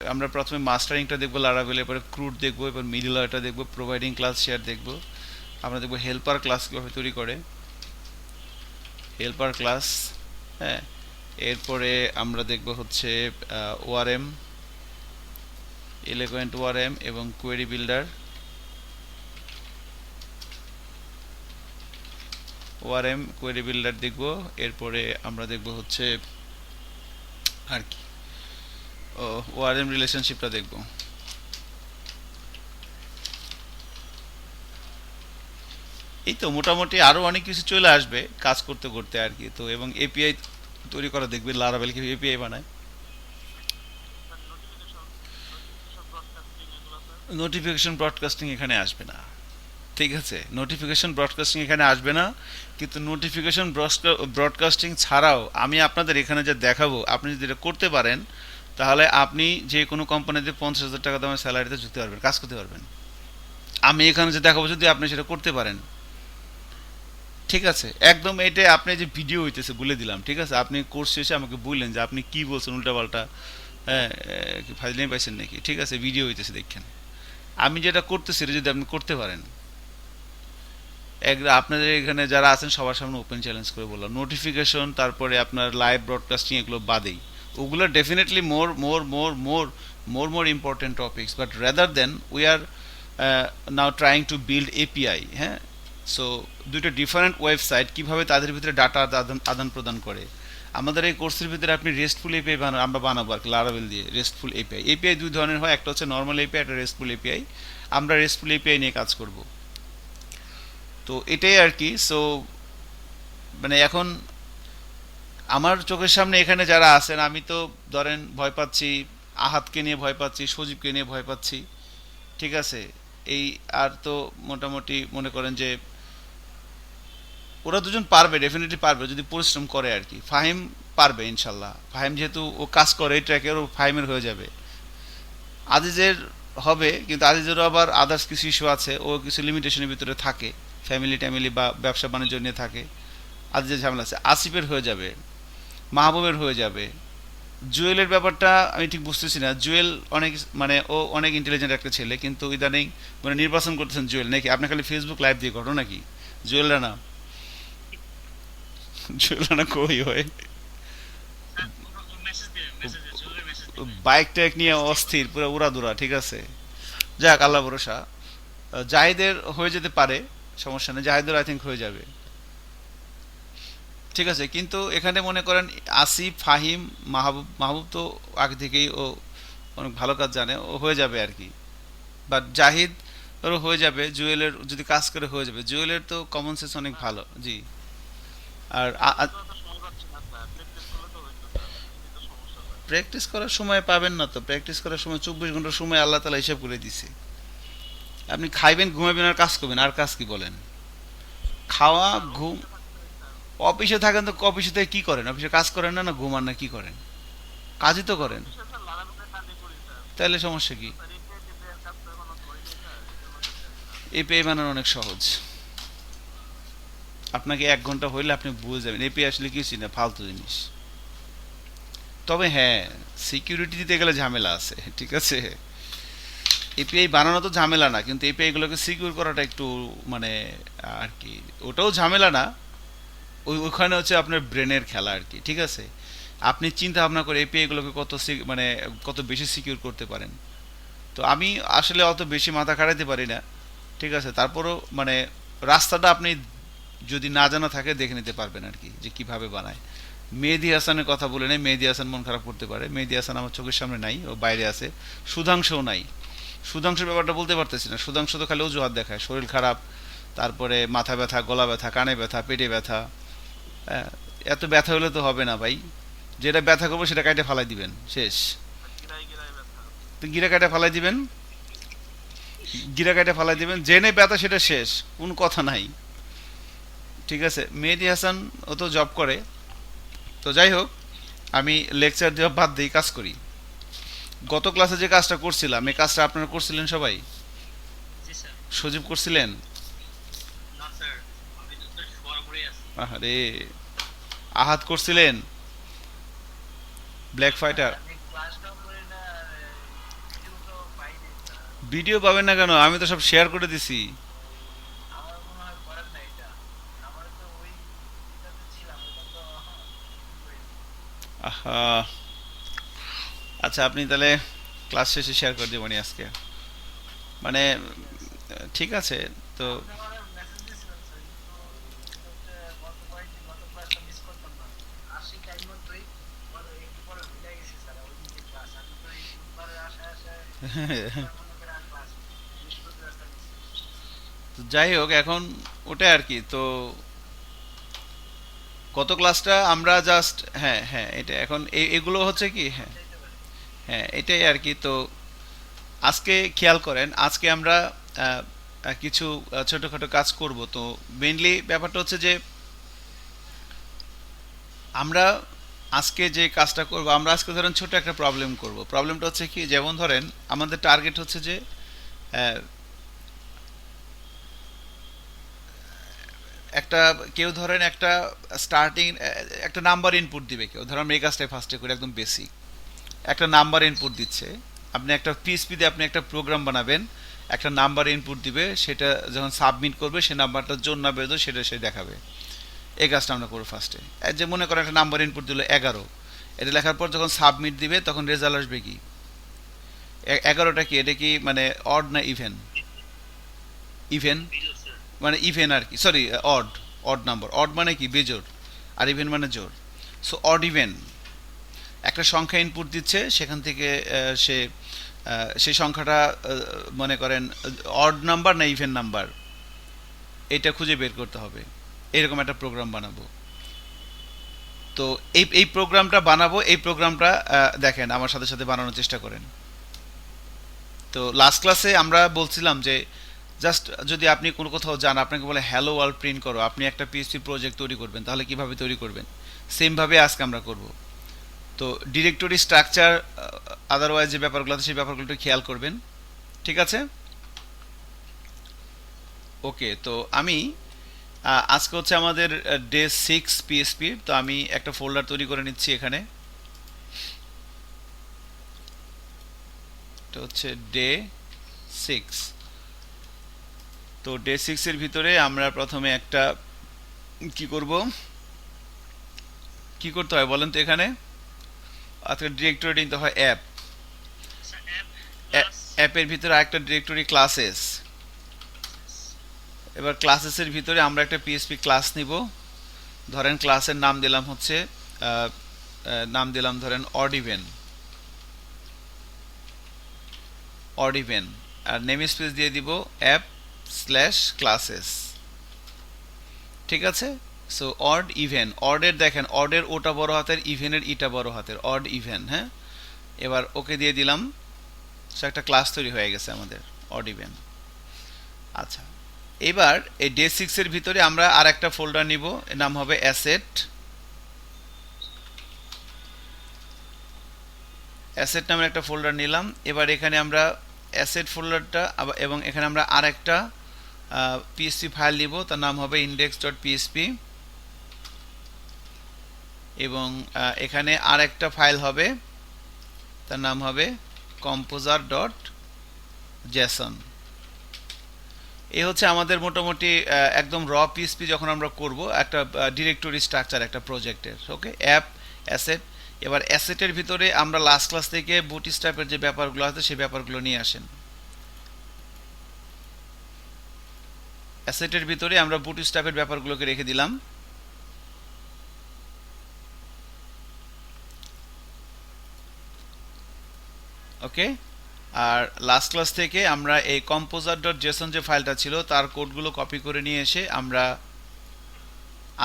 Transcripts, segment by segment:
আমরা প্রথমে মাস্টারিংটা দেখবো লারাভেল, এরপরে ক্রুড দেখবো, এবার মিডলওয়্যারটা দেখবো, প্রোভাইডিং ক্লাস শেয়ার দেখবো, আমরা দেখবো হেল্পার ক্লাস কীভাবে তৈরি করে, হেল্পার ক্লাস। হ্যাঁ, এরপরে আমরা দেখবো হচ্ছে ওআরএম, এলিগেন্ট ওআরএম এবং query builder. ORM query builder দেখবো, এরপরে আমরা দেখবো হচ্ছে আর কি, ওআরএম রিলেশনশিপটা দেখবো। এই তো মোটামুটি আরও অনেক কিছু চলে আসবে কাজ করতে করতে আর কি। তো এবং এপিআই তৈরি করা দেখবে, লারাভেল কি এপিআই বানায়। নোটিফিকেশন ব্রডকাস্টিং এখানে আসবে না, ঠিক আছে? নোটিফিকেশন ব্রডকাস্টিং এখানে আসবে না, কিন্তু নোটিফিকেশন ব্রডকাস্টিং ছাড়াও আমি আপনাদের এখানে যা দেখাবো, আপনি যদি এটা করতে পারেন তাহলে আপনি যে কোনো কোম্পানিতে 50,000 টাকা দামের স্যালারিতে ঢুকতে পারবেন, কাজ করতে পারবেন। আমি এখানে যে দেখাবো যদি আপনি সেটা করতে পারেন, ঠিক আছে? একদম এটা আপনি যে ভিডিও হইতেছে বলে দিলাম, ঠিক আছে? আপনি কোর্স শেষে আমাকে বললেন যে আপনি কি বলছেন উল্টাপাল্টা, হ্যাঁ, কি ফাইজলামি পাইছেন নাকি? ঠিক আছে, ভিডিও হইতেছে দেখেন। আমি যেটা করতেছি এটা যদি আপনি করতে পারেন, আপনাদের এখানে যারা আছেন সবার সামনে ওপেন চ্যালেঞ্জ করে বললাম, নোটিফিকেশন তারপরে আপনার লাইভ ব্রডকাস্টিং এগুলো বাদেই, ওগুলো definitely more more more more more more important topics, but rather than we are now trying to build API. হ্যাঁ, সো দুইটা ডিফারেন্ট ওয়েবসাইট কীভাবে তাদের ভিতরে ডাটা আদান প্রদান করে, আমাদের এই কোর্সের ভিতরে আপনি রেস্টফুল এপিআই আমরা বানাবো আর কি, লারাভেল দিয়ে রেস্টফুল এপিআই। এপিআই দুই ধরনের হয়, একটা হচ্ছে নর্মাল এপিআই, একটা রেস্টফুল এপিআই। আমরা রেস্টফুল এপিআই নিয়ে কাজ করব। তো এটাই আর কি। সো মানে এখন আমার চোখের সামনে এখানে যারা আছেন, আমি তো ধরেন ভয় পাচ্ছি, আহাতকে নিয়ে ভয় পাচ্ছি, সজীবকে নিয়ে ভয় পাচ্ছি, ঠিক আছে? এই আর তো মোটামুটি মনে করেন যে ওরা দুজন পারবে, ডেফিনেটলি পারবে যদি পরিশ্রম করে আর কি। ফাহিম পারবে ইনশাল্লাহ, ফাহিম যেহেতু ও কাজ করে এই ট্র্যাকের, ও ফাহিমের হয়ে যাবে। আজিজের হবে, কিন্তু আজিজেরও আবার আদার্স কিছু ইস্যু আছে, ও কিছু লিমিটেশনের ভিতরে থাকে, ফ্যামিলি ট্যামিলি বা ব্যবসা বাণিজ্য নিয়ে থাকে, আজিজের ঝামেলা আছে। আসিফের হয়ে যাবে, মাহবুবের হয়ে যাবে। জুয়েলের ব্যাপারটা আমি ঠিক বুঝতেছি না। জুয়েল অনেক মানে ও অনেক ইন্টেলিজেন্ট একটা ছেলে, কিন্তু ইদানিং মানে নির্বাচন করতেছেন জুয়েল নাকি আপনি খালি ফেসবুক লাইভ দিয়ে ঘটো নাকি? জুয়েল রানা, জুয়েল রানা কই হয়? বাইক ট্যাক নিয়ে অস্থির, পুরো উড়াদুরা, ঠিক আছে? যাক, আল্লাহ ভরসা। জাহিদের হয়ে যেতে পারে, সমস্যা নেই, জাহিদের আই থিঙ্ক হয়ে যাবে, ঠিক আছে। কিন্তু এখানে মনে করেন আসিফ, ফাহিম, মাহবুব, মাহবুব তো আগে থেকেই ও অনেক ভালো কাজ জানে, ও হয়ে যাবে আর কি। বাট জাহিদ ওরও হয়ে যাবে, জুয়েলের যদি কাজ করে হয়ে যাবে। জুয়েলের তো কমন সেন্স অনেক ভালো, জি। আর প্র্যাকটিস করার সময় পাবেন না তো, প্র্যাকটিস করার সময় 24 ঘন্টার সময় আল্লাহ তালা হিসাব করে দিছে। আপনি খাইবেন, ঘুমাবেন আর কাজ করবেন, আর কাজ কি বলেন? খাওয়া, ঘুম। অফিসে থাকেন তো অফিসে থেকে কি করেন? অফিসে কাজ করেন না, না ঘুমান, না কি করেন? কাজই তো করেন, তাহলে সমস্যা কি? এপিআই বানানো অনেক সহজ, আপনাকে 1 ঘন্টা হইলে আপনি বুঝে যাবেন এপিআই আসলে কিছুই না, ফালতু জিনিস। তবে হ্যাঁ, সিকিউরিটি দিতে গেলে ঝামেলা আছে, ঠিক আছে? এপিআই বানানো তো ঝামেলা না, কিন্তু এপিআই গুলোকে সিকিউর করাটা একটু মানে আর কি, ওটাও ঝামেলা না। ওইখানে হচ্ছে আপনার ব্রেনের খেলা আর কি, ঠিক আছে? আপনি চিন্তা ভাবনা করে এপিআই গুলোকে মানে কত বেশি সিকিউর করতে পারেন। তো আমি আসলে অত বেশি মাথা খাটাইতে পারি না, ঠিক আছে? তারপরও মানে রাস্তাটা আপনি যদি না জানা থাকে দেখে নিতে পারবেন আর কি, যে কিভাবে বানায়। মেহেদি হাসানের কথা বলে নেই, মেহেদি হাসান মন খারাপ করতে পারে, মেহেদি হাসান আমার চোখের সামনে নাই, ও বাইরে আছে। সুধাংশও নাই। সুধাংশুর ব্যাপারটা বলতে পারতেছি না, সুধাংশু তো খালি অজুহাত দেখায়, শরীর খারাপ, তারপরে মাথা ব্যথা, গলা ব্যথা, কানে ব্যথা, পেটে ব্যথা। হ্যাঁ, এত ব্যথা হলে তো হবে না ভাই, যেটা ব্যথা করবো সেটা কাটে ফালাই দিবেন, শেষ। তো গিরা কাটে ফালাই দিবেন, গিরা কাটে ফালাই দিবেন, জেনে ব্যথা সেটা শেষ, কোন কথা নাই, ঠিক আছে? মেহেদি হাসান ও তো জব করে। তো যাই হোক, আমি লেকচার দেওয়া বাদ দিই, কাজ করি। গত ক্লাসে যে কাজটা করছিলাম, এই কাজটা আপনারা করছিলেন সবাই? সজীব করছিলেন? আরে, আহাত করছিলেন? Black fighter? ভিডিও পাবেন না কেন? আমি তো সব শেয়ার করে দিছি। আমার মনে হয় করেন না এটা। আমার তো ওই এটাতে ছিলাম, ওটা তো করিনি। আহা, আচ্ছা আপনি তাহলে ক্লাস শেষে শেয়ার করে দেবেন আজকে, মানে ঠিক আছে। তো আপনি আমার মেসেজ দিয়েছিলেন স্যার, কিন্তু এটা হচ্ছে গত কয়েকদিন গত ক্লাসটা মিস করতাম না। আসি টাইম মতোই, একটু পরে ভুলে গেছি স্যার ওই দিন যে ক্লাস। আমি তো এই বুধবারে আসায় আসায় বুধবার মনে করে আর ক্লাস বৃহস্পতিবারটা নিছি। তো যাই হোক, এখন ওটাই আর কি। তো গত ক্লাসটা আমরা জাস্ট, হ্যাঁ হ্যাঁ, এটা এখন এগুলো হচ্ছে কি, হ্যাঁ চাইতে পারি। হ্যাঁ এটাই আর কি। তো আজকে খেয়াল করেন, আজকে আমরা আহ, কিছু ছোটোখাটো কাজ করব। তো মেইনলি ব্যাপারটা হচ্ছে যে আমরা আজকে যে কাজটা করব, আমরা আজকে ধরেন ছোট একটা প্রবলেম করব। প্রবলেমটা হচ্ছে কি, যেমন ধরেন আমাদের টার্গেট হচ্ছে যে আহ, একটা, কেউ ধরেন একটা স্টার্টিং একটা নাম্বার ইনপুট দিবে। কেউ ধরেন আমরা এই কাজটাই ফার্স্টে করি, একদম বেসিক একটা নাম্বার ইনপুট দিচ্ছে। আপনি একটা পিএসপি দিয়ে আপনি একটা প্রোগ্রাম বানাবেন, একটা নাম্বার ইনপুট দিবে, সেটা যখন সাবমিট করবে সে নাম্বারটা জোন না বেরোবে সেটা সে দেখাবে। এই কাজটা আমরা করবো ফার্স্টে। যে মনে করেন একটা নাম্বার ইনপুট দিল 11, এটা লেখার পর যখন সাবমিট দিবে তখন রেজাল্ট আসবে কি, 11টা কি, এটা কি মানে অড না ইভেন? ইভেন বিজয় স্যার। মানে ইভেন আর কি, sorry, odd. Odd number, odd মানে কি বেজোড়, আর ইভেন মানে জোড়। সো অড ইভেন একটা সংখ্যা ইনপুট দিচ্ছে, সেখান থেকে সে সেই সংখ্যাটা মনে করেন অড নাম্বার না ইভেন নাম্বার, এটা খুঁজে বের করতে হবে। এরকম একটা প্রোগ্রাম বানাবো। তো এই প্রোগ্রামটা বানাবো, এই প্রোগ্রামটা দেখেন আমার সাথে সাথে বানানোর চেষ্টা করেন। তো লাস্ট ক্লাসে আমরা বলছিলাম যে জাস্ট যদি আপনি কোনো কোথাও যান, আপনাকে বলে হ্যালো ওয়ার্ল্ড প্রিন্ট করো, আপনি একটা পিএইচপি প্রজেক্ট তৈরি করবেন, তাহলে কিভাবে তৈরি করবেন, সেমভাবে আজকে আমরা করব। তো ডিরেক্টরি স্ট্রাকচার, আদারওয়াইজ যে ব্যাপারগুলো আছে সেই ব্যাপারগুলো একটু খেয়াল করবেন, ঠিক আছে? ওকে, তো আমি আজকে হচ্ছে আমাদের ডে 6 পিএসপির। তো আমি একটা ফোল্ডার তৈরি করে নিচ্ছি এখানে। এটা হচ্ছে ডে 6। তো ডে 6 এর ভিতরে আমরা প্রথমে একটা কি করব, কি করতে হয় বলেন তো এখানে? আজকে ডিরেক্টরি নিতে হয় অ্যাপ। আচ্ছা, অ্যাপ ক্লাস অ্যাপের ভিতরে আরেকটা ডিরেক্টরি ক্লাসেস। ক্লাসেস। এবার ক্লাসেসের ভিতরে আমরা একটা পিএসপি ক্লাস নিব। ধরেন ক্লাসের নাম দিলাম হচ্ছে নাম দিলাম ধরেন অডিভেন। অডিভেন আর নেম স্পেস দিয়ে দিব অ্যাপ স্ল্যাশ ক্লাসেস, ঠিক আছে? সো অড ইভেন, অডের দেখেন অডের ওটা বড় হাতের, ইভেনের ইটা বড় হাতের, অড ইভেন, হ্যাঁ। এবার ওকে দিয়ে দিলাম, সো একটা ক্লাস তৈরি হয়ে গেছে আমাদের অড ইভেন। আচ্ছা, এবার এই ডে 6 এর ভিতরে আমরা আর একটা ফোল্ডার নিব, এর নাম হবে অ্যাসেট। অ্যাসেট নামের একটা ফোল্ডার নিলাম। এবার এখানে আমরা অ্যাসেট ফোল্ডারটা এবং এখানে আমরা আর একটা পিএসপি ফাইল নিব, তার নাম হবে ইন্ডেক্স ডট পিএসপি। এবং এখানে আর একটা ফাইল হবে, তার নাম হবে কম্পোজার ডট জেসন। এই হচ্ছে আমাদের মোটামুটি একদম র পিএসপি যখন আমরা করব একটা ডিরেক্টরি স্ট্রাকচার একটা প্রজেক্টের। ওকে, অ্যাপ, অ্যাসেট। এবার অ্যাসেটের ভিতরে আমরা লাস্ট ক্লাস থেকে বুটস্ট্র্যাপের যে ব্যাপারগুলো আছে সেই ব্যাপারগুলো নিয়ে আসেন। অ্যাসেটের ভিতরে আমরা বুটস্ট্র্যাপের ব্যাপারগুলোকে রেখে দিলাম। ওকে, আর লাস্ট ক্লাস থেকে আমরা এই কম্পোজার ডট জেসন যে ফাইলটা ছিল তার কোডগুলো কপি করে নিয়ে এসে আমরা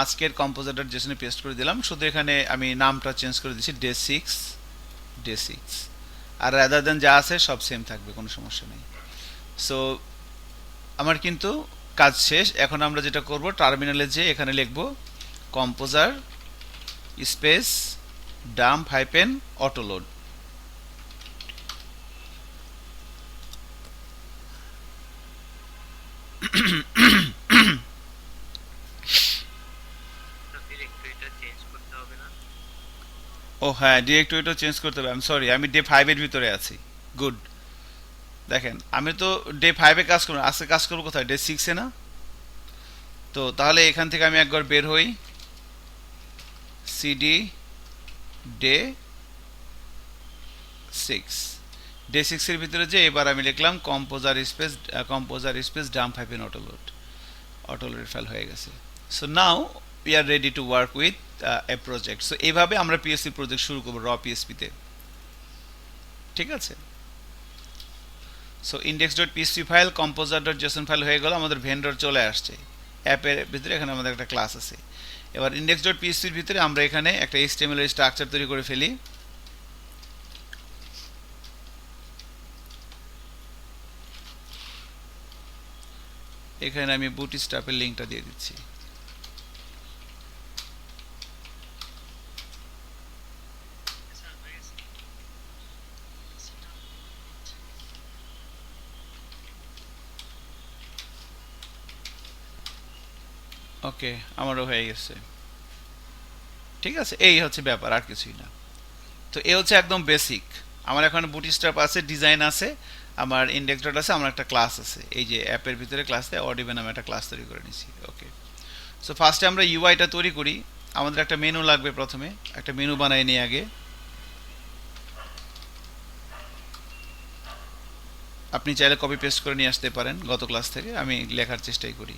আজকের কম্পোজার ডট জেসনে পেস্ট করে দিলাম। শুধু এখানে আমি নামটা চেঞ্জ করে দিচ্ছি ডে 6, ডে 6। আর রাদার দেন যা আছে সব সেম থাকবে, কোনো সমস্যা নেই। সো আমার কিন্তু কাজ শেষ। এখন আমরা যেটা করব, টার্মিনালে যে এখানে লিখব composer space dump hyphen autoload. ডিরেক্টরিটা চেঞ্জ করতে হবে না? ও হ্যাঁ, ডিরেক্টরিটা চেঞ্জ করতে হবে। আমি সরি, আমি ডে 5 এর ভিতরে আছি। গুড। দেখেন আমি তো ডে 5-এ কাজ করব, আজকে কাজ করব কোথায়, ডে 6-এ না? তো তাহলে এখান থেকে আমি একবার বের হই, সিডি ডে 6, ডে 6 এর ভিতরে যে এবার আমি লিখলাম composer space Dam 5 in autoload file হয়ে গেছে। So now we are ready to work with a project. So এইভাবে আমরা পিএসপি প্রজেক্ট শুরু করব র পিএসপিতে, ঠিক আছে? So index.php file, composer.json file হয়ে গেল, আমাদের ভেন্ডর চলে আসছে অ্যাপের ভিতরে, এখানে আমাদের একটা ক্লাস আছে। এবার index.php এর ভিতরে আমরা এখানে একটা HTML এর স্ট্রাকচার তৈরি করে ফেলি। এখানে আমি বুটস্ট্র্যাপের লিংকটা দিয়ে দিচ্ছি। ওকে, আমারও হয়ে গেছে, ঠিক আছে? এই হচ্ছে ব্যাপার, আর কিছুই না। তো এ হচ্ছে একদম বেসিক। আমার এখন বুটস্ট্র্যাপ আছে, ডিজাইন আছে, আমার ইন্ডেক্স ডট আছে, আমার একটা ক্লাস আছে, এই যে অ্যাপের ভিতরে ক্লাসে অডিবে নামে একটা ক্লাস তৈরি করে নিছি। ওকে, সো ফার্স্টে আমরা ইউআইটা তৈরি করি। আমাদের একটা মেনু লাগবে, প্রথমে একটা মেনু বানাই নিই আগে। আপনি চাইলে কপি পেস্ট করে নিয়ে আসতে পারেন গত ক্লাস থেকে, আমি লেখার চেষ্টাই করি।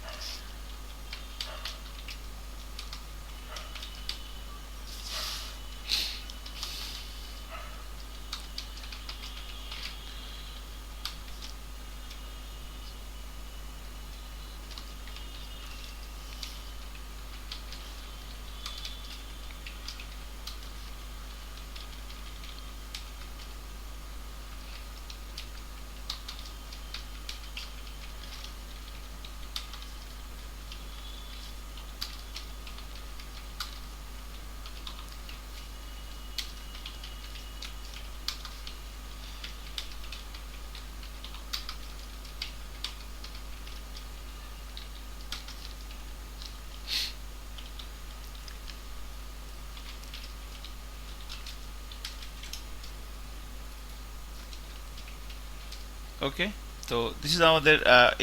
ওকে, তো দিস ইজ আমাদের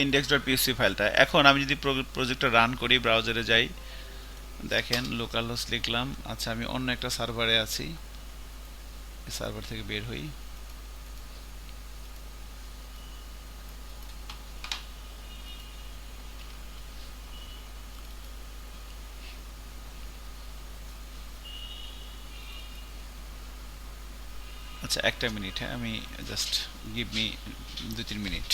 ইন্ডেক্স ডট পিএসপি ফাইলটা। এখন আমি যদি প্রজেক্টটা রান করি, ব্রাউজারে যাই, দেখেন লোকাল হোস্ট লিখলাম। আচ্ছা, আমি অন্য একটা সার্ভারে আছি, সার্ভার থেকে বের হই। আচ্ছা, একটা মিনিট, হ্যাঁ, আমি just give me 2-3 minute.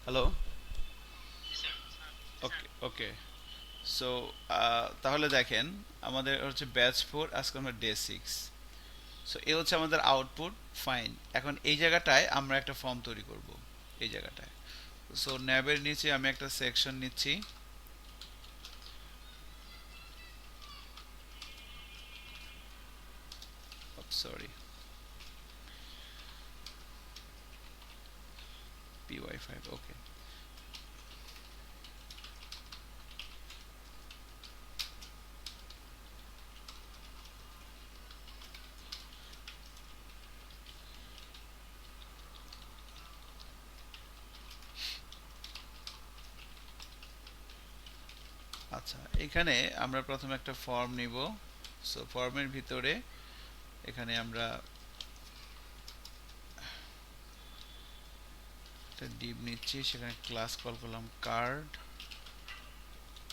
Hello, okay okay. So তাহলে দেখেন, আমাদের হচ্ছে ব্যাচ 4, আজকে আমরা ডে 6। সো এ হচ্ছে আমাদের আউটপুট। ফাইন, এখন এই জায়গাটায় আমরা একটা ফর্ম তৈরি করব। এই জায়গাটায় সো ন্যাবের নিচে আমি একটা সেকশন নিচ্ছি। সরি, py5, ওকে। আচ্ছা, এখানে আমরা প্রথমে একটা ফর্ম নিব। সো ফর্মের ভিতরে এখানে আমরা একটা ডিভ নিচ্ছি, সেখানে ক্লাস কল করলাম কার্ড,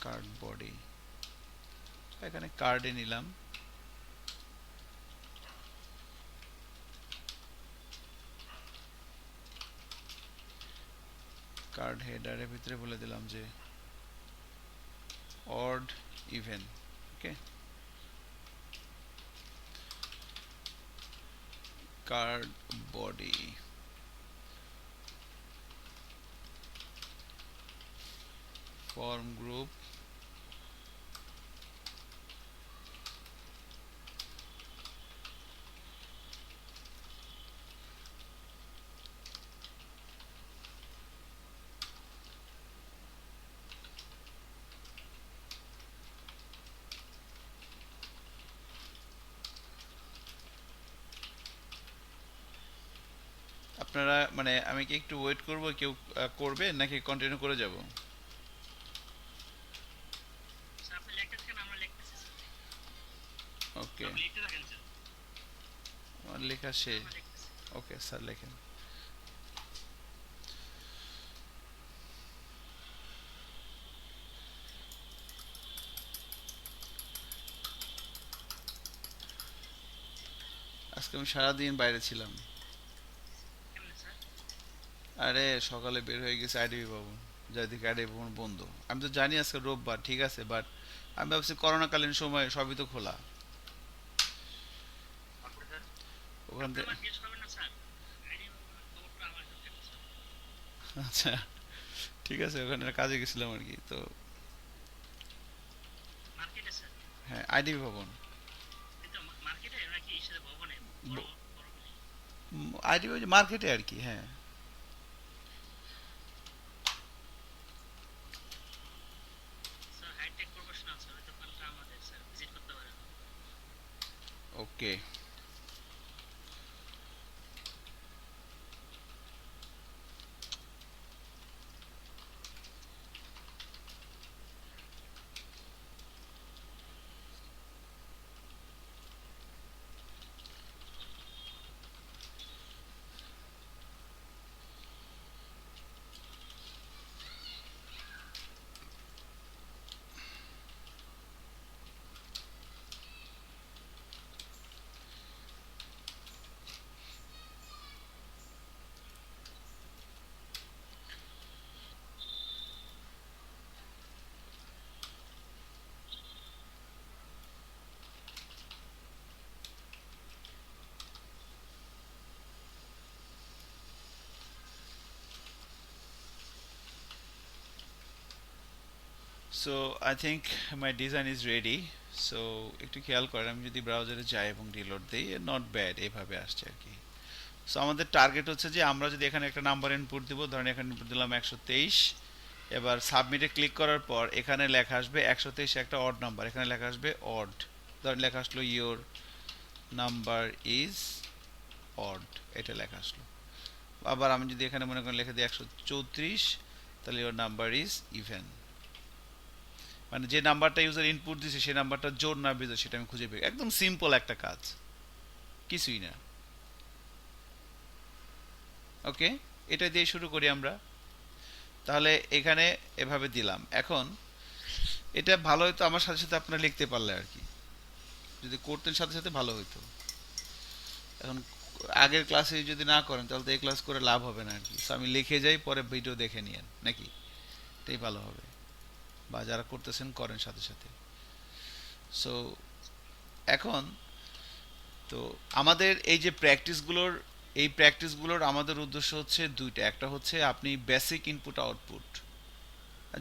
কার্ড বডি, এখানে কার্ডে নিলাম। কার্ড হেডারের ভিতরে বলে দিলাম যে অড ইভেন, ওকে। কার্ড বডি, ফর্ম গ্রুপ, আপনারা মানে আমি কি একটু ওয়েট করব, কেউ করবে নাকি কন্টিনিউ করে যাব? ওকে, আমার লেখা শেষ। ওকে স্যার, লেখেন। আজকে আমি সারাদিন বাইরে ছিলাম। আরে সকালে বের হয়ে গেছে আইডিবি ভবন, যাই দেখি আইডিবি ভবন বন্ধ। আমি তো জানি আজকে রোববার, ঠিক আছে, বাট আমি ভাবছি করোনাকালীন সময় সবই তো খোলা। ওখান থেকে আচ্ছা, ঠিক আছে, ওখানে কাজে গেছিলাম আর কি। তো হ্যাঁ, আইডিবি ভবন, আইডিবি মার্কেটে আর কি, হ্যাঁ। Okay, so I think my design is ready. So একটু খেয়াল করেন, আমি যদি ব্রাউজারে যাই এবং রিলোড দিই, নট ব্যাড, এভাবে আসছে আর কি। সো আমাদের টার্গেট হচ্ছে যে আমরা যদি এখানে একটা নাম্বার ইনপুট দিব, ধরেন এখানে ইনপুট দিলাম 123। এবার সাবমিটে ক্লিক করার পর এখানে লেখা আসবে 123 একটা অড নাম্বার, এখানে লেখা আসবে অড। ধরেন লেখা আসলো ইওর নাম্বার ইজ অড, এটা লেখা আসলো। আবার আমি যদি এখানে মনে করেন লিখে দিই 134, তাহলে ইওর নাম্বার ইজ ইভেন। মানে যে নাম্বারটা ইউজার ইনপুট দিছে সেই নাম্বারটা জোর না বেজোর সেটা আমি খুঁজে পেয়ে, একদম সিম্পল একটা কাজ, কিছুই না। ওকে, এটা দিয়ে শুরু করি আমরা। তাহলে এখানে এভাবে দিলাম। এখন এটা ভালো হতো আমার সাথে সাথে আপনারা লিখতে পারলে আর কি, যদি করতেন সাথে সাথে ভালো হতো। এখন আগের ক্লাসে যদি না করেন তাহলে তো এই ক্লাস করে লাভ হবে না আর কি। সো আমি লিখে যাই, পরে ভিডিও দেখে নিয়েন নাকি, এটাই ভালো হবে। বা যারা করতেছেন করেন সাথে সাথে। সো এখন তো আমাদের এই যে প্র্যাকটিসগুলোর, এই প্র্যাকটিসগুলোর আমাদের উদ্দেশ্য হচ্ছে দুইটা। একটা হচ্ছে আপনি বেসিক ইনপুট আউটপুট,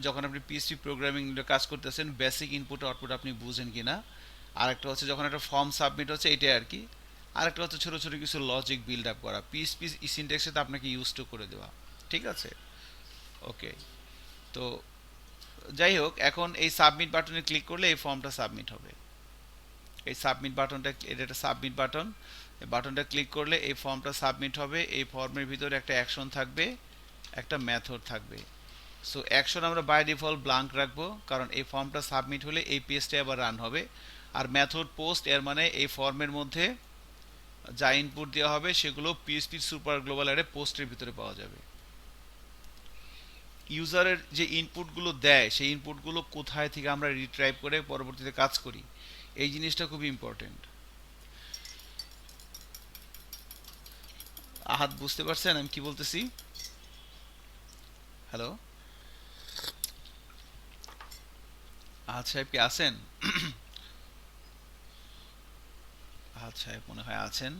যখন আপনি পিএইচপি প্রোগ্রামিং কাজ করতেছেন বেসিক ইনপুট আউটপুট আপনি বুঝেন কিনা। আরেকটা হচ্ছে যখন একটা ফর্ম সাবমিট হচ্ছে, এটাই আর কি। আরেকটা হচ্ছে ছোটো ছোটো কিছু লজিক বিল্ড আপ করা, পিএইচপি সিনট্যাক্সের সাথে আপনাকে ইউজ টু করে দেওয়া। ঠিক আছে, ওকে। তো যাই হোক, এখন এই সাবমিট বাটনে ক্লিক করলে এই ফর্মটা সাবমিট হবে। এই সাবমিট বাটনটা, এটা একটা সাবমিট বাটন, এই বাটনটা ক্লিক করলে এই ফর্মটা সাবমিট হবে। এই ফর্মের ভিতরে একটা অ্যাকশন থাকবে, একটা মেথড থাকবে। সো অ্যাকশন আমরা বাই ডিফল্ট ব্ল্যাঙ্ক রাখবো, কারণ এই ফর্মটা সাবমিট হলে এই পেজটা আবার রান হবে। আর মেথড পোস্ট, এর মানে এই ফর্মের মধ্যে যা ইনপুট দেওয়া হবে সেগুলো পিএইচপি সুপার গ্লোবাল অ্যারে পোস্টের ভিতরে পাওয়া যাবে। ইউজারের যে ইনপুটগুলো দেয় সেই ইনপুটগুলো কোথায় থেকে আমরা রিট্রাইভ করে পরবর্তীতে কাজ করি, এই জিনিসটা খুব ইম্পর্টেন্ট। আহাত বুঝতে পারছেন আমি কি বলতেছি? হ্যালো, আহাত সাহেব কি আছেন? আহাত সাহেব মনে হয় আছেন,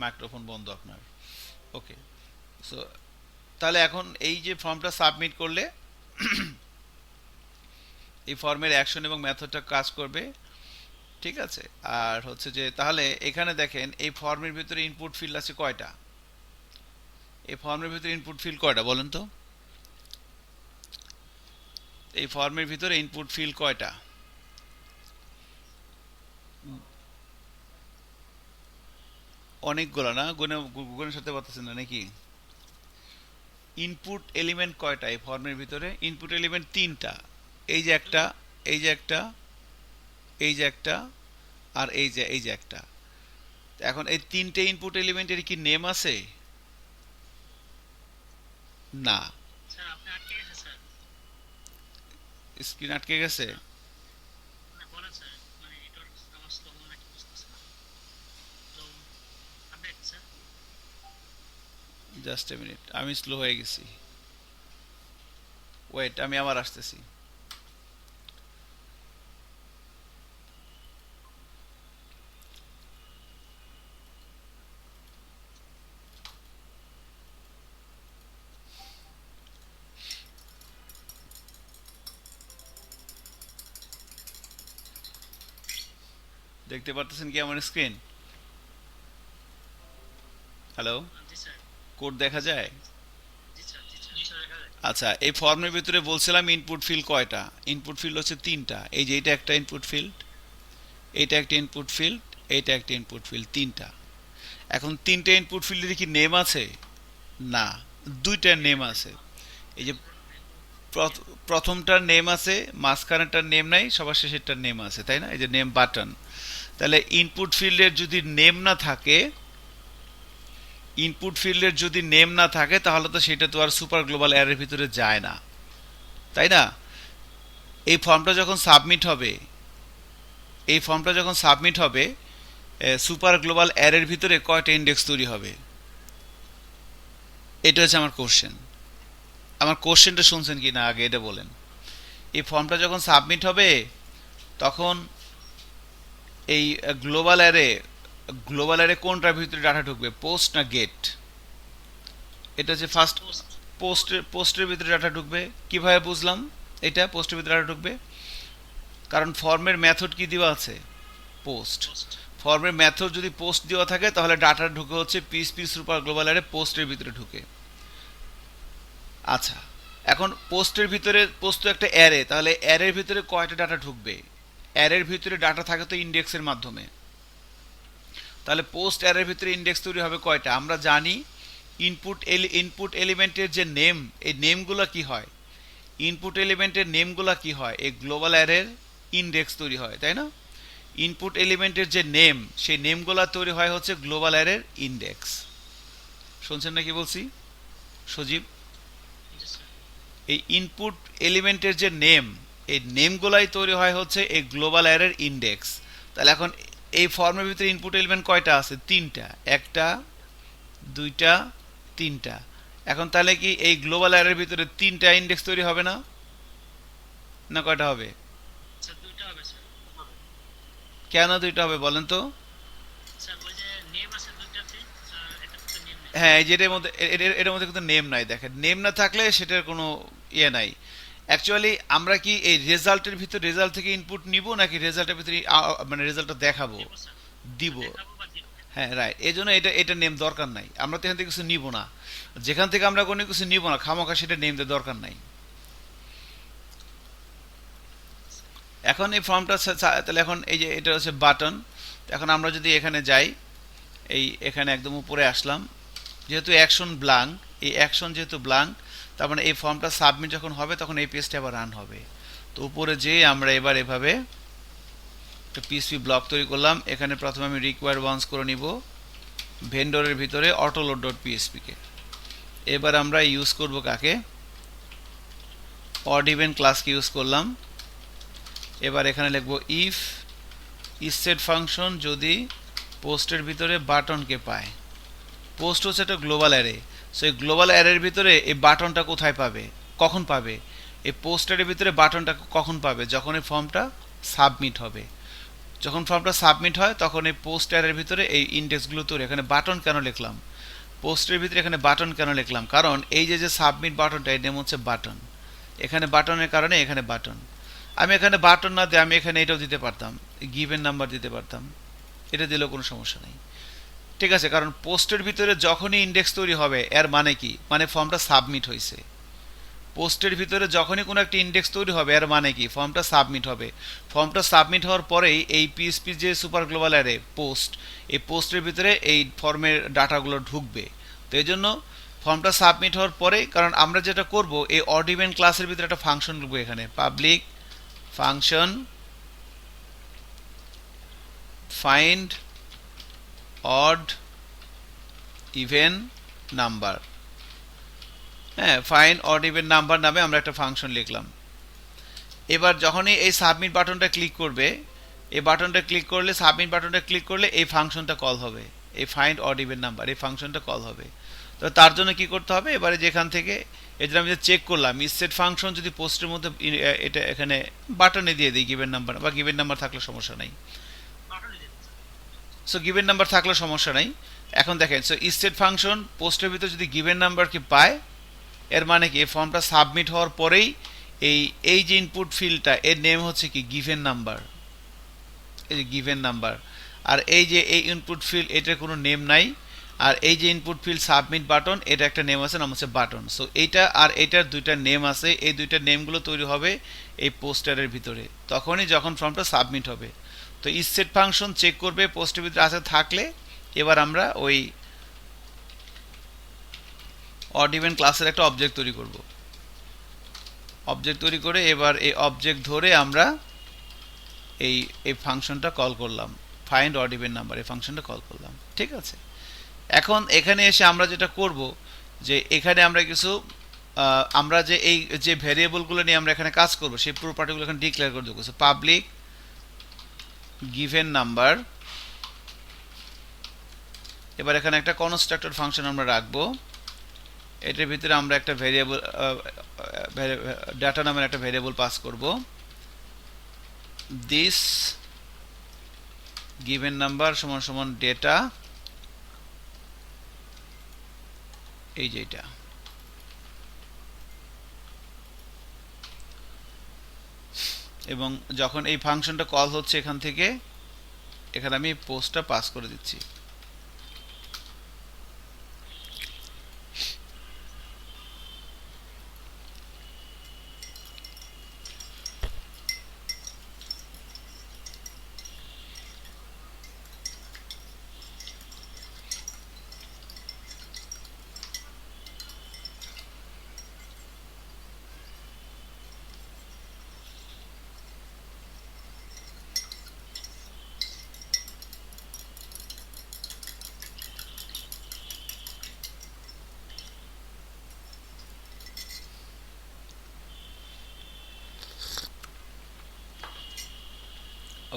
মাইক্রোফোন বন্ধ আপনার। ওকে, সো তাহলে এখন এই যে ফর্মটা সাবমিট করলে এই ফর্মের অ্যাকশন এবং মেথডটা কাজ করবে। ঠিক আছে, আর হচ্ছে যে তাহলে এখানে দেখেন এই ফর্মের ভিতরে ইনপুট ফিল্ড আছে কয়টা? এই ফর্মের ভিতরে ইনপুট ফিল্ড কয়টা বলেন তো? এই ফর্মের ভিতরে ইনপুট ফিল্ড কয়টা? অনেকগুলো না, গুণের সাথে পারতেছেন না নাকি? ইনপুট এলিমেন্ট কয়টা এই ফর্মের ভিতরে? ইনপুট এলিমেন্ট তিনটা। এই যে একটা, এই যে একটা, এই যে একটা, আর এই যে একটা। এখন এই তিনটে ইনপুট এলিমেন্টের কি নেম আছে? না। স্যার আপনি আটকে গেছে স্যার। স্ক্রিন আটকে গেছে? না বলেন স্যার, মানে নেটওয়ার্ক আমার স্লো মনে নাকি বুঝতেছে না। তো update sir. Just a minute, আমি স্লো হয়ে গেছি। ওয়েট, আমি আবার আসতেছি। দেখতে পারতেছেন কি আমার স্ক্রিন? হ্যালো, জি স্যার। কোড দেখা যায়? জি স্যার, জি স্যার, জি স্যার দেখা যায়। আচ্ছা, এই ফর্মের ভিতরে বলছিলাম ইনপুট ফিল্ড কয়টা? ইনপুট ফিল্ড হচ্ছে তিনটা। এই যে এটা একটা ইনপুট ফিল্ড, এটা একটা ইনপুট ফিল্ড, এইটা একটা ইনপুট ফিল্ড, তিনটা। এখন তিনটে ইনপুট ফিল্ডের কি নেম আছে? না, দুইটার নেম আছে। এই যে প্রথমটার নেম আছে, মাঝখানেরটার নেম নাই, সবার শেষেরটার নেম আছে, তাই না? এই যে নেম বাটন। তাহলে ইনপুট ফিল্ডের যদি নেম না থাকে, ইনপুট ফিল্ডের যদি নেম না থাকে তাহলে তো সেটা তো আর সুপার গ্লোবাল অ্যারের ভিতরে যায় না, তাই না? এই ফর্মটা যখন সাবমিট হবে, এই ফর্মটা যখন সাবমিট হবে, সুপার গ্লোবাল অ্যারের ভিতরে কয়টা ইন্ডেক্স তৈরি হবে? এটা হচ্ছে আমার কোশ্চেন। আমার কোশ্চেনটা শুনছেন কি না আগে এটা বলেন। এই ফর্মটা যখন সাবমিট হবে তখন এই গ্লোবাল অ্যারে কোনটার ভিতরে ডাটা ঢুকবে, পোস্ট না গেট? এটা হচ্ছে ফার্স্ট। পোস্ট। পোস্টের ভিতরে ডাটা ঢুকবে। কিভাবে বুঝলাম এটা পোস্টের ভিতরে ডাটা ঢুকবে? কারণ ফর্মের মেথড কি দেওয়া আছে? পোস্ট। পোস্ট। ফর্মের মেথড যদি পোস্ট দেওয়া থাকে তাহলে ডাটা ঢুকে হচ্ছে পিএইচপি সুপার গ্লোবাল অ্যারে পোস্টের ভিতরে ঢুকে। আচ্ছা, এখন পোস্টের ভিতরে, পোস্ট তো একটা অ্যারে, তাহলে অ্যারের ভিতরে কয়টা ডাটা ঢুকবে? অ্যারের ভিতরে ডাটা থাকে তো ইন্ডেক্সের মাধ্যমে। তাহলে পোস্ট অ্যারের ভিতরে ইন্ডেক্স তৈরি হবে কয়টা? আমরা জানি ইনপুট এলিমেন্টের যে নেম, এই নেমগুলো কি হয়? ইনপুট এলিমেন্টের নেমগুলো কি হয়? এই গ্লোবাল অ্যারের ইন্ডেক্স তৈরি হয়, তাই না? ইনপুট এলিমেন্টের যে নেম, সেই নেমগুলো তৈরি হয় হচ্ছে গ্লোবাল অ্যারের ইন্ডেক্স। শুনছেন না কি বলছি সজীব? জি স্যার। এই ইনপুট এলিমেন্টের যে নেম, এই নেমগুলাই তৈরি হয় হচ্ছে এই গ্লোবাল অ্যারের ইন্ডেক্স। তাহলে এখন এই ফর্মের ভিতরে ইনপুট এলিমেন্ট কয়টা আছে? তিনটা। একটা, দুইটা, তিনটা। এখন তাহলে কি এই গ্লোবাল অ্যারের ভিতরে তিনটা ইন্ডেক্স তৈরি হবে না, না কয়টা হবে? স্যার দুইটা হবে স্যার। হবে। কেন দুইটা হবে বলেন তো? স্যার ওই যে নেম আছে দুইটাতে, এটাতে তো নেম নেই স্যার। হ্যাঁ, এই যে এটার মধ্যে এটার মধ্যে কিন্তু নেম নাই। দেখেন, নেম না থাকলে সেটার কোনো ইয়ে নাই। অ্যাকচুয়ালি আমরা কি এই রেজাল্টের ভিতর রেজাল্ট থেকে ইনপুট নিব, নাকি রেজাল্টের ভিতরে মানে রেজাল্টটা দেখাবো? দিব স্যার। দিব। দেখাবো বা দিব। হ্যাঁ, রাইট। এই জন্য এটা নেম দরকার নাই, আমরা তো এখান থেকে কিছু নিব না। যেখান থেকে আমরা কোনো কিছু নিব না, খামোখা সেটা নেম দেওয়ার দরকার নাই। এখন এই ফর্মটা তাহলে এখন এই যে এটা হচ্ছে বাটন। এখন আমরা যদি এখানে যাই, এই এখানে একদম উপরে আসলাম, যেহেতু অ্যাকশন ব্ল্যাঙ্ক, এই অ্যাকশন যেহেতু ব্ল্যাঙ্ক, তার মানে এই ফর্মটা সাবমিট যখন হবে তখন এই পেজটা আবার রান হবে। তো উপরে যেয়ে আমরা এবার এভাবে একটা পিএসপি ব্লক তৈরি করলাম। এখানে প্রথমে আমি রিকোয়ার ওয়ান্স করে নিব ভেন্ডরের ভিতরে অটোলোড ডট পিএসপিকে। এবার আমরা ইউজ করব কাকে? অড ইভেন্ট ক্লাসকে ইউজ করলাম। এবার এখানে লিখব ইফ ইসেট ফাংশন যদি পোস্টের ভিতরে বাটনকে পায়। পোস্ট হচ্ছে একটা গ্লোবাল অ্যারে। সো এই গ্লোবাল অ্যারের ভিতরে এই বাটনটা কোথায় পাবে, কখন পাবে? এই পোস্টারের ভিতরে বাটনটা কখন পাবে? যখন এই ফর্মটা সাবমিট হবে। যখন ফর্মটা সাবমিট হয় তখন এই পোস্ট অ্যারের ভিতরে এই ইন্ডেক্সগুলো তৈরি। এখানে বাটন কেন লিখলাম? পোস্টের ভিতরে এখানে বাটন কেন লিখলাম? কারণ এই যে সাবমিট বাটনটা, এর নেম হচ্ছে বাটন। এখানে বাটনের কারণে এখানে বাটন। আমি এখানে বাটন না দিয়ে আমি এখানে এটাও দিতে পারতাম, গিভেন নাম্বার দিতে পারতাম। এটা দিলেও কোনো সমস্যা নেই। ঠিক আছে, কারণ পোস্টের ভিতরে যখনই ইন্ডেক্স তৈরি হবে এর মানে কি? মানে ফর্মটা সাবমিট হয়েছে। পোস্টের ভিতরে যখনই কোনো একটা ইন্ডেক্স তৈরি হবে এর মানে কি? ফর্মটা সাবমিট হবে। ফর্মটা সাবমিট হওয়ার পরেই এই পিএসপি যে সুপার গ্লোবাল অ্যারে পোস্ট, এই পোস্টের ভিতরে এই ফর্মের ডাটাগুলো ঢুকবে। তো এই জন্য ফর্মটা সাবমিট হওয়ার পরে, কারণ আমরা যেটা করব এই অড ইভেন্ট ক্লাসের ভিতরে একটা ফাংশন লিখবো, এখানে public function find odd even number. হ্যাঁ, ফাইন্ড অড ইভেন নাম্বার নামে আমরা একটা ফাংশন লিখলাম। এবার যখনই এই সাবমিট বাটনটা ক্লিক করবে, এই বাটনটা ক্লিক করলে, সাবমিট বাটনটা ক্লিক করলে এই ফাংশনটা কল হবে, এই ফাইন্ড অড ইভেন নাম্বার এই ফাংশনটা কল হবে। তো তার জন্য কি করতে হবে? এবারে যেখান থেকে এটা আমি চেক করলাম, ইসেট ফাংশন যদি পোস্টের মধ্যে এটা এখানে বাটনে দিয়ে দিই গিভেন নাম্বার, বা গিভেন নাম্বার থাকলে সমস্যা নাই। বাটনই দেন স্যার। সো গিভেন নাম্বার থাকলে সমস্যা নাই। এখন দেখেন, সো ইসেট ফাংশন পোস্টের ভিতরে যদি গিভেন নাম্বারকে পায়, এর মানে কি? এই ফর্মটা সাবমিট হওয়ার পরেই এই এই যে ইনপুট ফিল্ডটা, এর নেম হচ্ছে কি? Given number. এই যে গিভেন নাম্বার। আর এই যে এই ইনপুট ফিল্ড, এটার কোনো নেম নাই। আর এই যে ইনপুট ফিল্ড সাবমিট বাটন, এটা একটা নেম আছে, নাম হচ্ছে বাটন। সো এইটা আর এটার দুইটা নেম আছে, এই দুইটা নেমগুলো তৈরি হবে এই পোস্টারের ভিতরে তখনই যখন ফর্মটা সাবমিট হবে। তো ইসেট ফাংশন চেক করবে পোস্টের ভিতরে আছে থাকলে। এবার আমরা ওই অড ইভেন্ট ক্লাসের একটা অবজেক্ট তৈরি করব। অবজেক্ট তৈরি করে এবার এই অবজেক্ট ধরে আমরা এই এই ফাংশনটা কল করলাম, ফাইন্ড অড ইভেন নাম্বার এই ফাংশনটা কল করলাম। ঠিক আছে, এখন এখানে এসে আমরা যেটা করব, যে এখানে আমরা কিছু আমরা যে এই যে ভ্যারিয়েবলগুলো নিয়ে আমরা এখানে কাজ করব সেই প্রপার্টিগুলো এখানে ডিক্লেয়ার করে দেবো। Public given number. এবার এখানে একটা কনস্ট্রাক্টর ফাংশন আমরা রাখবো। এটার ভিতরে আমরা একটা ভ্যারিয়েবল ডাটা নামের একটা ভ্যারিয়েবল পাস করব। দিস গিভেন নাম্বার সমান সমান ডেটা, এই যে এটা। এবং যখন এই ফাংশনটা কল হচ্ছে এখান থেকে, এখানে আমি পোস্টটা পাস করে দিচ্ছি।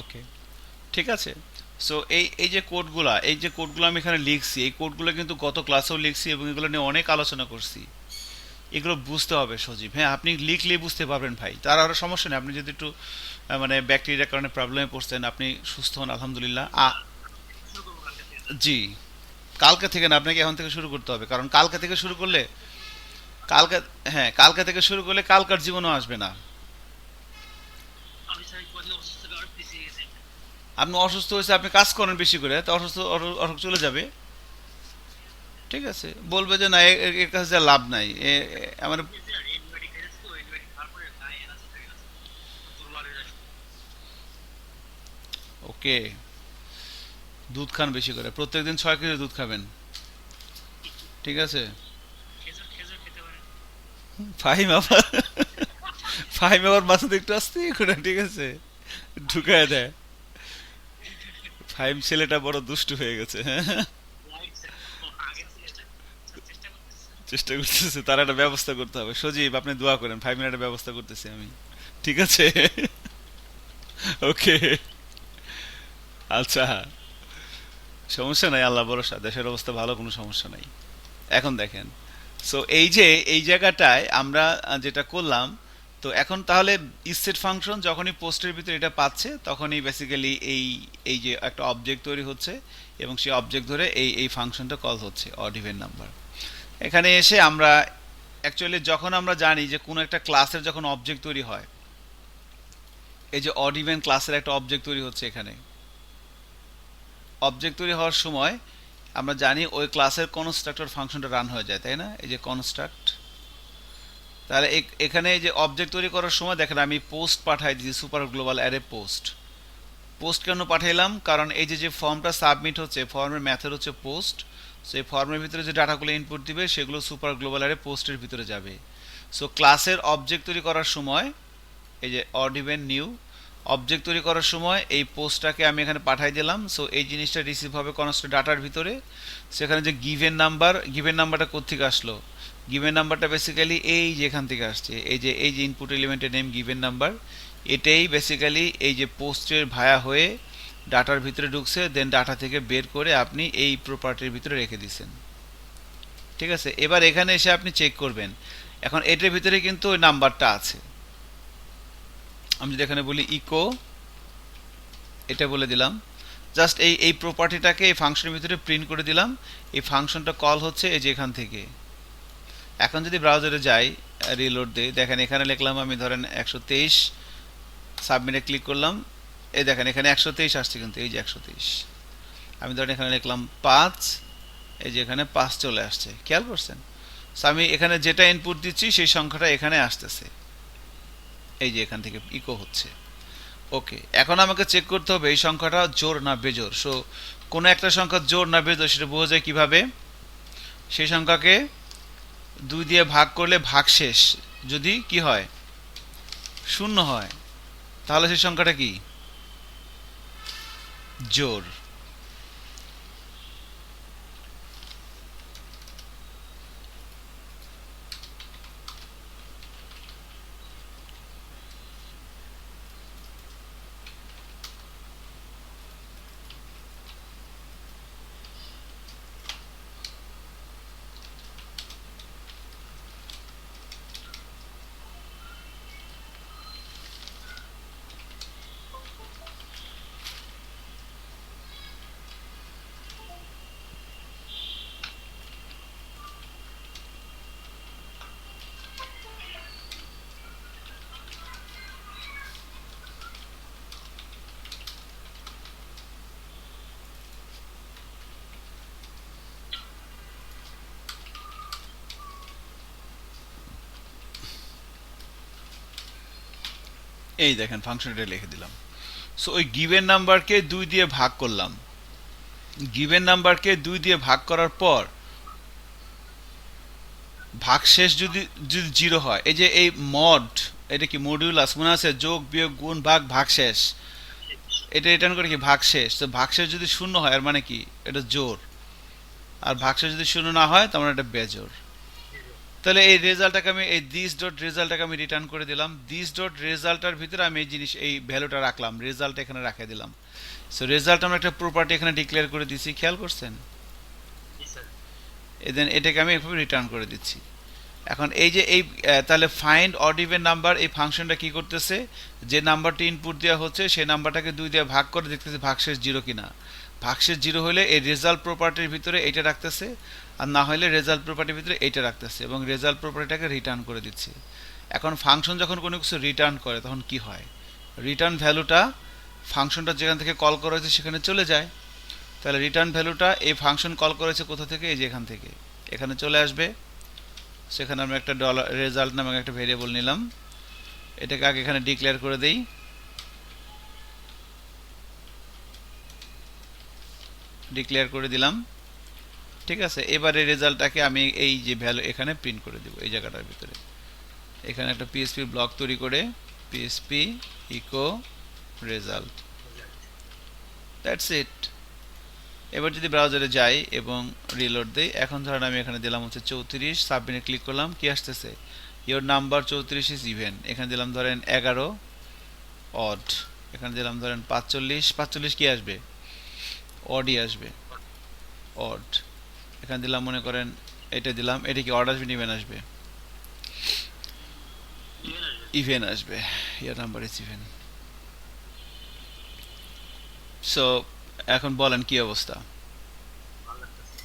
ওকে, ঠিক আছে। সো এই যে কোডগুলো আমি এখানে লিখছি, এই কোডগুলো কিন্তু গত ক্লাসেও লিখছি এবং এগুলো নিয়ে অনেক আলোচনা করছি। এগুলো বুঝতে হবে সজীব। হ্যাঁ, আপনি লিখলে বুঝতে পারবেন ভাই, তার আরও সমস্যা নেই। আপনি যদি একটু মানে ব্যাকটেরিয়ার কারণে প্রবলেমে পড়ছেন, আপনি সুস্থ হন আলহামদুলিল্লাহ। শুরু করবো কালকে থেকে। জি, কালকে থেকে না, আপনাকে এখন থেকে শুরু করতে হবে, কারণ কালকে থেকে শুরু করলে কালকে, হ্যাঁ কালকে থেকে শুরু করলে কালকার জীবনও আসবে না। আমি স্যার কদিন অসুস্থ থেকে আরো পিছিয়ে গেছি। আপনি অসুস্থ হয়েছে, আপনি কাজ করেন বেশি করে, তো অসুখ চলে যাবে। ঠিক আছে, বলবে যে না এর কাছে যা লাভ নাই, আমার। এন্টিবায়োটিক খেয়েছি তো, এন্টিবায়োটিক খাওয়ার পরে গায়ে এনার্জি থেকে গেছে, দুর্বল হয়ে যাচ্ছে। ওকে, দুধ খান বেশি করে, প্রত্যেকদিন 6 কেজি দুধ খাবেন। ঠিক আছে। খেজুর খেজুর খেতে পারেন। ফাহিম আবার ফাহিম আবার মাথাতে একটু আসতে করে, ঠিক আছে, ঢুকায় দেয়। ফাহিম ছেলেটা বড় দুষ্টু হয়ে গেছে, হ্যাঁ। লাইট স্যার, আগে ছিল এটা। স্যার চেষ্টা করতেছি স্যার। চেষ্টা করতেছে, তার একটা ব্যবস্থা করতে হবে। সজীব, আপনি দোয়া করেন, 5 মিনিটের ব্যবস্থা করতেছি আমি। ঠিক আছে। ওকে। আচ্ছা, সমস্যা নাই, আল্লাহ ভরসা, দেশের অবস্থা ভালো, কোনো সমস্যা নাই। এখন দেখেন, সো এই যে এই জায়গাটায় আমরা যেটা করলাম, তো এখন তাহলে ইসেট ফাংশন যখনই পোস্টের ভিতরে এটা পাচ্ছে, তখনই বেসিক্যালি এই এই যে একটা অবজেক্ট তৈরি হচ্ছে, এবং সেই অবজেক্ট ধরে এই এই ফাংশনটা কল হচ্ছে অড ইভেন নাম্বার। এখানে এসে আমরা অ্যাকচুয়ালি যখন আমরা জানি যে কোনো একটা ক্লাসের যখন অবজেক্ট তৈরি হয়, এই যে অড ইভেন ক্লাসের একটা অবজেক্ট তৈরি হচ্ছে এখানে, অবজেক্ট তৈরি হওয়ার সময় আমরা জানি ওই ক্লাসের কনস্ট্রাক্টর ফাংশনটা রান হয়ে যায়, তাই না? এই যে কনস্ট্রাক্ট, তাহলে এখানে এই যে অবজেক্ট তৈরি করার সময় দেখেন আমি পোস্ট পাঠাই দিয়েছি, super global array post. Post কেন পাঠাইলাম? কারণ এই যে যে ফর্মটা সাবমিট হচ্ছে, ফর্মের মেথড হচ্ছে পোস্ট। সো এই ফর্মের ভিতরে যে ডাটাগুলো ইনপুট দিবে সেগুলো সুপার গ্লোবাল অ্যারে পোস্টের ভিতরে যাবে। সো ক্লাসের অবজেক্ট তৈরি করার সময় এই যে অড ইভেন নিউ অবজেক্ট তৈরি করার সময় এই পোস্টটাকে আমি এখানে পাঠাই দিলাম। সো এই জিনিসটা রিসিভ হবে কনস্ট্যান্ট ডাটার ভিতরে। সেখানে যে গিভেন নাম্বারটা কোত্থেকে আসলো? গিভেন নাম্বারটা বেসিক্যালি এই যে এখান থেকে আসছে, এই যে ইনপুট এলিমেন্টের নেম গিভেন নাম্বার, এটাই বেসিক্যালি এই যে পোস্টের ভায়া হয়ে ডাটার ভিতরে ঢুকছে, দেন ডাটা থেকে বের করে আপনি এই প্রপার্টির ভিতরে রেখে দিয়েছেন। ঠিক আছে, এবার এখানে এসে আপনি চেক করবেন, এখন এটার ভিতরে কিন্তু ওই নাম্বারটা আছে। আমি যদি এখানে বলি ইকো, এটা বলে দিলাম, জাস্ট এই এই প্রপার্টিটাকে এই ফাংশনের ভিতরে প্রিন্ট করে দিলাম। এই ফাংশনটা কল হচ্ছে এই যে এখান থেকে। এখন যদি ব্রাউজারে যাই, রিলোড দিই, দেখেন এখানে লিখলাম আমি, ধরেন 123, সাবমিটে ক্লিক করলাম, এই দেখেন এখানে 123 আসছে, কিন্তু এই যে 123। আমি ধরেন এখানে লিখলাম 5, এই যে এখানে 5 চলে আসছে, খেয়াল করছেন? সো আমি এখানে যেটা ইনপুট দিচ্ছি সেই সংখ্যাটা এখানে আসতেছে, এই যে এখান থেকে ইকো হচ্ছে। ওকে, এখন আমাকে চেক করতে হবে এই সংখ্যাটা জোড় না বেজোড়। সো কোনো একটা সংখ্যা জোড় না বেজোড় সেটা বোঝা যায় কিভাবে? সেই সংখ্যাকে 2 দিয়ে ভাগ করলে ভাগশেষ যদি কি হয়, 0 হয়, তাহলে সেই সংখ্যাটা কি? জোড়। এই দেখেন ফাংশনটা লিখে দিলাম। সো ওই গিভেন নাম্বারকে 2 দিয়ে ভাগ করলাম। গিভেন নাম্বারকে 2 দিয়ে ভাগ করার পর ভাগশেষ যদি যদি 0 হয়, এই যে এই মড, এটা কি মডিউলাস মনে আছে? যোগ বিয়োগ গুণ ভাগ ভাগশেষ, এটা রিটার্ন করে কি ভাগশেষ। তো ভাগশেষ যদি 0 হয়, এর মানে কি? এটা জোড়। আর ভাগশেষ যদি 0 না হয়, তার মানে এটা বেজোড়। তাহলে এই রেজাল্টটাকে আমি এই দিস ডট রেজাল্টটাকে আমি রিটার্ন করে দিলাম। দিস ডট রেজাল্টটার ভিতরে আমি এই জিনিস এই ভ্যালুটা রাখলাম, রেজাল্ট এখানে রাখে দিলাম। সো রেজাল্ট আমরা একটা প্রপার্টি এখানে ডিক্লেয়ার করে দিছি, খেয়াল করছেন? জি স্যার। দেন এটাকে আমি এভাবে রিটার্ন করে দিচ্ছি। এখন এই যে এই তাহলে ফাইন্ড অড ইভেন নাম্বার এই ফাংশনটা কি করতেছে, যে নাম্বারটি ইনপুট দেওয়া হচ্ছে সেই নাম্বারটাকে 2 দিয়ে ভাগ করে দেখতেছে ভাগশেষ 0 কিনা। ভাগশেষ 0 হলে এই রেজাল্ট প্রপার্টির ভিতরে এইটা রাখতেছে, আর না হলে রেজাল্ট প্রপার্টির ভিতরে এইটা রাখতেছে, এবং রেজাল্ট প্রপার্টিটাকে রিটার্ন করে দিচ্ছে। এখন ফাংশন যখন কোনো কিছু রিটার্ন করে তখন কি হয়, রিটার্ন ভ্যালুটা ফাংশনটা যেখান থেকে কল করা হয়েছে সেখানে চলে যায়। তাহলে রিটার্ন ভ্যালুটা এই ফাংশন কল করেছে কোথা থেকে, এই যে এখান থেকে এখানে চলে আসবে। সেখানে আমরা একটা ডলার রেজাল্ট নামে একটা ভেরিয়েবল নিলাম, এটাকে আগে এখানে ডিক্লেয়ার করে দেই। ডিক্লেয়ার করে দিলাম, ঠিক আছে। এবারে রেজাল্টটাকে আমি এই যে ভ্যালু এখানে প্রিন্ট করে দেব এই জায়গাটার ভিতরে। এখানে একটা পিএসপি ব্লক তৈরি করে PHP echo result, that's it. এবার যদি ব্রাউজারে যাই এবং রিলোড দেই, এখন ধরেন আমি এখানে দিলাম হচ্ছে 34, সাবমিটে ক্লিক করলাম, কি আসতেছে, ইওর নাম্বার 34 ইজ ইভেন। এখানে দিলাম ধরেন 11 অড, এখানে দিলাম ধরেন 45, 45 কি আসবে, অডই আসবে, অড। এখানে দিলাম মনে করেন এটা দিলাম, এটা কি অড আসবে ইভেন আসবে, ইভেন আসবে, your number is even. So এখন বলেন কি অবস্থা। ভালো লাগতেছে।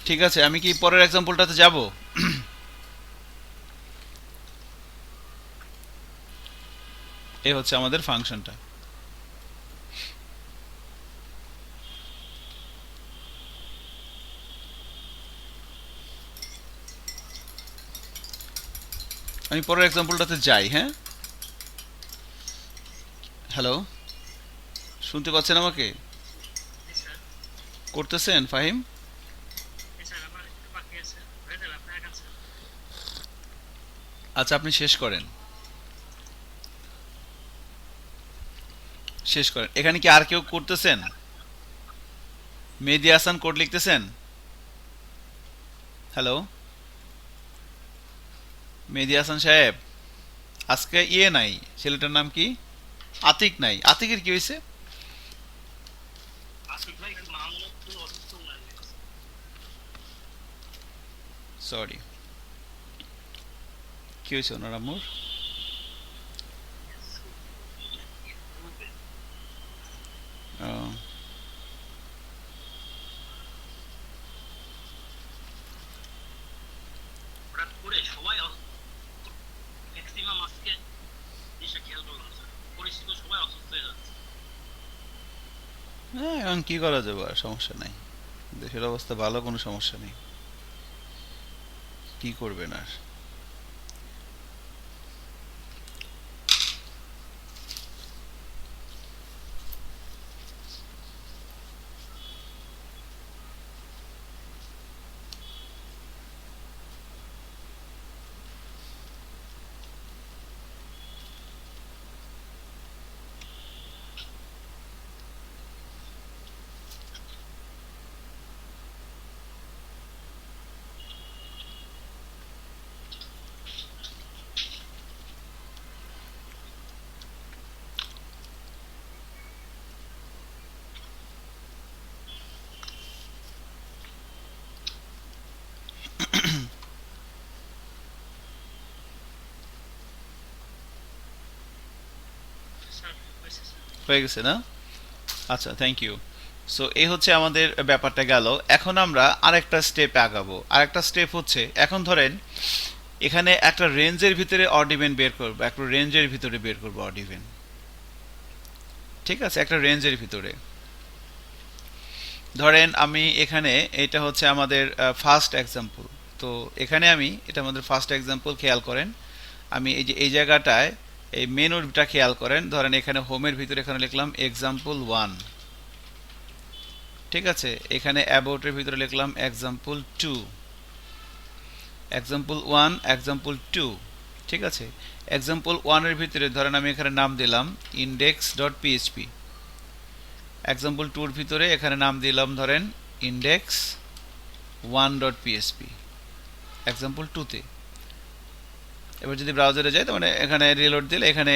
ঠিক আছে, আমি কি পরের এক্সাম্পলটাতে যাব? এই হচ্ছে আমাদের ফাংশনটা। আমি পরের এক্সাম্পলটাতে যাই। হ্যাঁ, হ্যালো, শুনতে পাচ্ছেন আমাকে? জি স্যার। করতেছেন ফাহিম? জি স্যার, আমার একটু বাকি আছে। হয়ে যাবে, আপনি আগান স্যার। আচ্ছা, আপনি শেষ করেন, শেষ করেন। এখানে কি আর কেউ করতেছেন? মেহেদি হাসান কোড লিখতেছেন? হ্যালো মেহেদি হাসান সাহেব, আজকে ইয়ে নাই, ছেলেটার নাম কি, আতিক নাই। আতিকের কি হয়েছে? আসিফ ভাই একটু মামলা একটু অসুস্থ মনে হয়। সরি, কি হয়েছে ওনার আম্মুর? ও, হঠাৎ করে সবাই ম্যাক্সিমাম আজকে জিনিসটা খেয়াল করলাম স্যার, পরিচিত সবাই অসুস্থ হয়ে যাচ্ছে। হ্যাঁ, এখন কি করা যাবে, আর সমস্যা নাই, দেশের অবস্থা ভালো, কোনো সমস্যা নেই, কি করবেন আর। স্যার হয়েছে স্যার। হয়ে গেছে না? আচ্ছা, থ্যাংক ইউ। সো এই হচ্ছে আমাদের ব্যাপারটা গেল। এখন আমরা আরেকটা স্টেপে আগাবো। আরেকটা স্টেপ হচ্ছে, এখন ধরেন এখানে একটা রেঞ্জের ভিতরে অড ইভেন বের করবো, একটা রেঞ্জের ভিতরে বের করবো অড ইভেন। ঠিক আছে, একটা রেঞ্জের ভিতরে ধরেন আমি এখানে, এটা হচ্ছে আমাদের ফার্স্ট এক্সাম্পল। তো এখানে আমি, এটা আমাদের ফার্স্ট এক্সাম্পল, খেয়াল করেন আমি এই যে এই জায়গাটায় এই মেনুটা খেয়াল করেন, ধরেন এখানে হোমের ভিতরে এখানে লিখলাম এক্সাম্পল 1, ঠিক আছে। এখানে অ্যাবাউটের ভিতরে লিখলাম এক্সাম্পল 2, এক্সাম্পল 1, এক্সাম্পল 2, ঠিক আছে। এক্সাম্পল 1 এর ভিতরে ধরেন আমি এখানে নাম দিলাম index.php, এক্সাম্পল 2 এর ভিতরে এখানে নাম দিলাম ধরেন ইন্ডেক্স 1.php এক্সাম্পল 2 তে। এবার যদি ব্রাউজারে যাই তার মানে এখানে রিলোড দিলে এখানে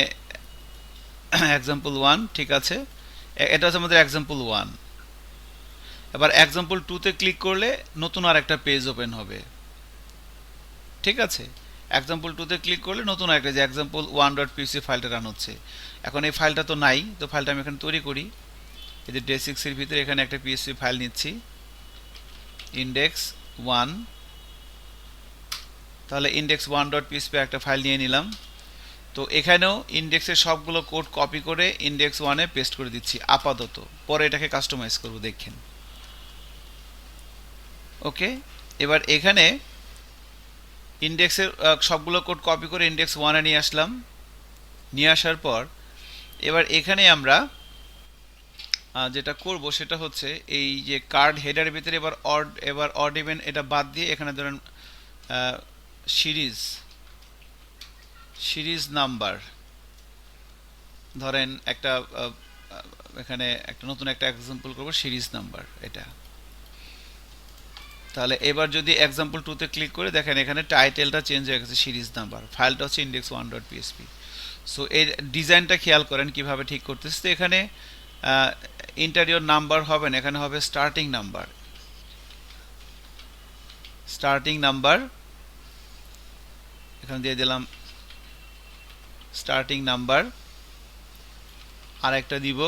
এক্সাম্পল 1 ঠিক আছে, এটা হচ্ছে আমাদের এক্সাম্পল 1। এবার এক্সাম্পল 2 তে ক্লিক করলে নতুন আরেকটা পেজ ওপেন হবে, ঠিক আছে। এক্সাম্পল 2 তে ক্লিক করলে নতুন একটা যে এক্সাম্পল 1.php ফাইলটা রান হচ্ছে। এখন এই ফাইলটা তো নাই, তো ফাইলটা আমি এখানে তৈরি করি। এই যে ডে 6 এর ভিতরে এখানে একটা php ফাইল নিচ্ছি ইন্ডেক্স 1, তাহলে ইন্ডেক্স 1.php একটা ফাইল নিয়ে নিলাম। তো এখানেও ইন্ডেক্সের সবগুলো কোড কপি করে ইন্ডেক্স 1 এ পেস্ট করে দিচ্ছি আপাতত, পরে এটাকে কাস্টমাইজ করব দেখেন। ওকে, এবার এখানে ইন্ডেক্সের সবগুলো কোড কপি করে ইন্ডেক্স 1 এ নিয়ে আসলাম। নিয়ে আসার পর এবার এখানে আমরা যেটা করব সেটা হচ্ছে এই যে কার্ড হেডারের ভিতরে এবার অড ইভেন এটা বাদ দিয়ে এখানে ধরেন সিরিজ নাম্বার ধরেন একটা এখানে একটা নতুন একটা এক্সাম্পল করব সিরিজ নাম্বার এটা। তাহলে এবার যদি এক্সাম্পল 2 তে ক্লিক করে দেখেন এখানে টাইটেলটা চেঞ্জ হয়ে গেছে সিরিজ নাম্বার, ফাইলটা হচ্ছে ইন্ডেক্স 1.php। সো এর ডিজাইনটা খেয়াল করেন কিভাবে ঠিক করতেছে। তো এখানে ইন্টারিয়র নাম্বার হবে না, এখানে হবে স্টার্টিং নাম্বার এখানে দিয়ে দিলাম স্টার্টিং নাম্বার, আর একটা দিব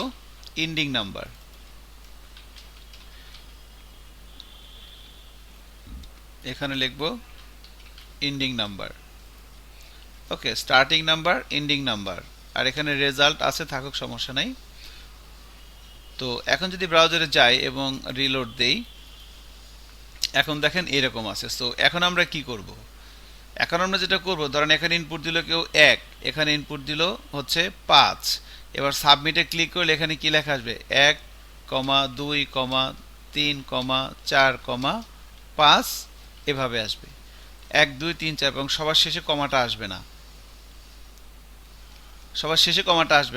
এন্ডিং নাম্বার। এখানে লিখব এন্ডিং নাম্বার। ওকে, স্টার্টিং নাম্বার এন্ডিং নাম্বার, আর এখানে রেজাল্ট আছে থাকুক সমস্যা নাই। তো এখন যদি ব্রাউজারে যাই এবং রিলোড দেই এখন দেখেন এরকম আছে। সো এখন আমরা কি করব, এখন আমরা যেটা করব ধরেন এখানে ইনপুট দিল কেউ 1, এখানে ইনপুট দিল হচ্ছে 5। এবার সাবমিটে ক্লিক করলে এখানে কি লেখা আসবে 1, 2, 3, 4, 5 এভাবে আসবে 1, 2, 3, 4 এবং সবার শেষে কমাটা আসবে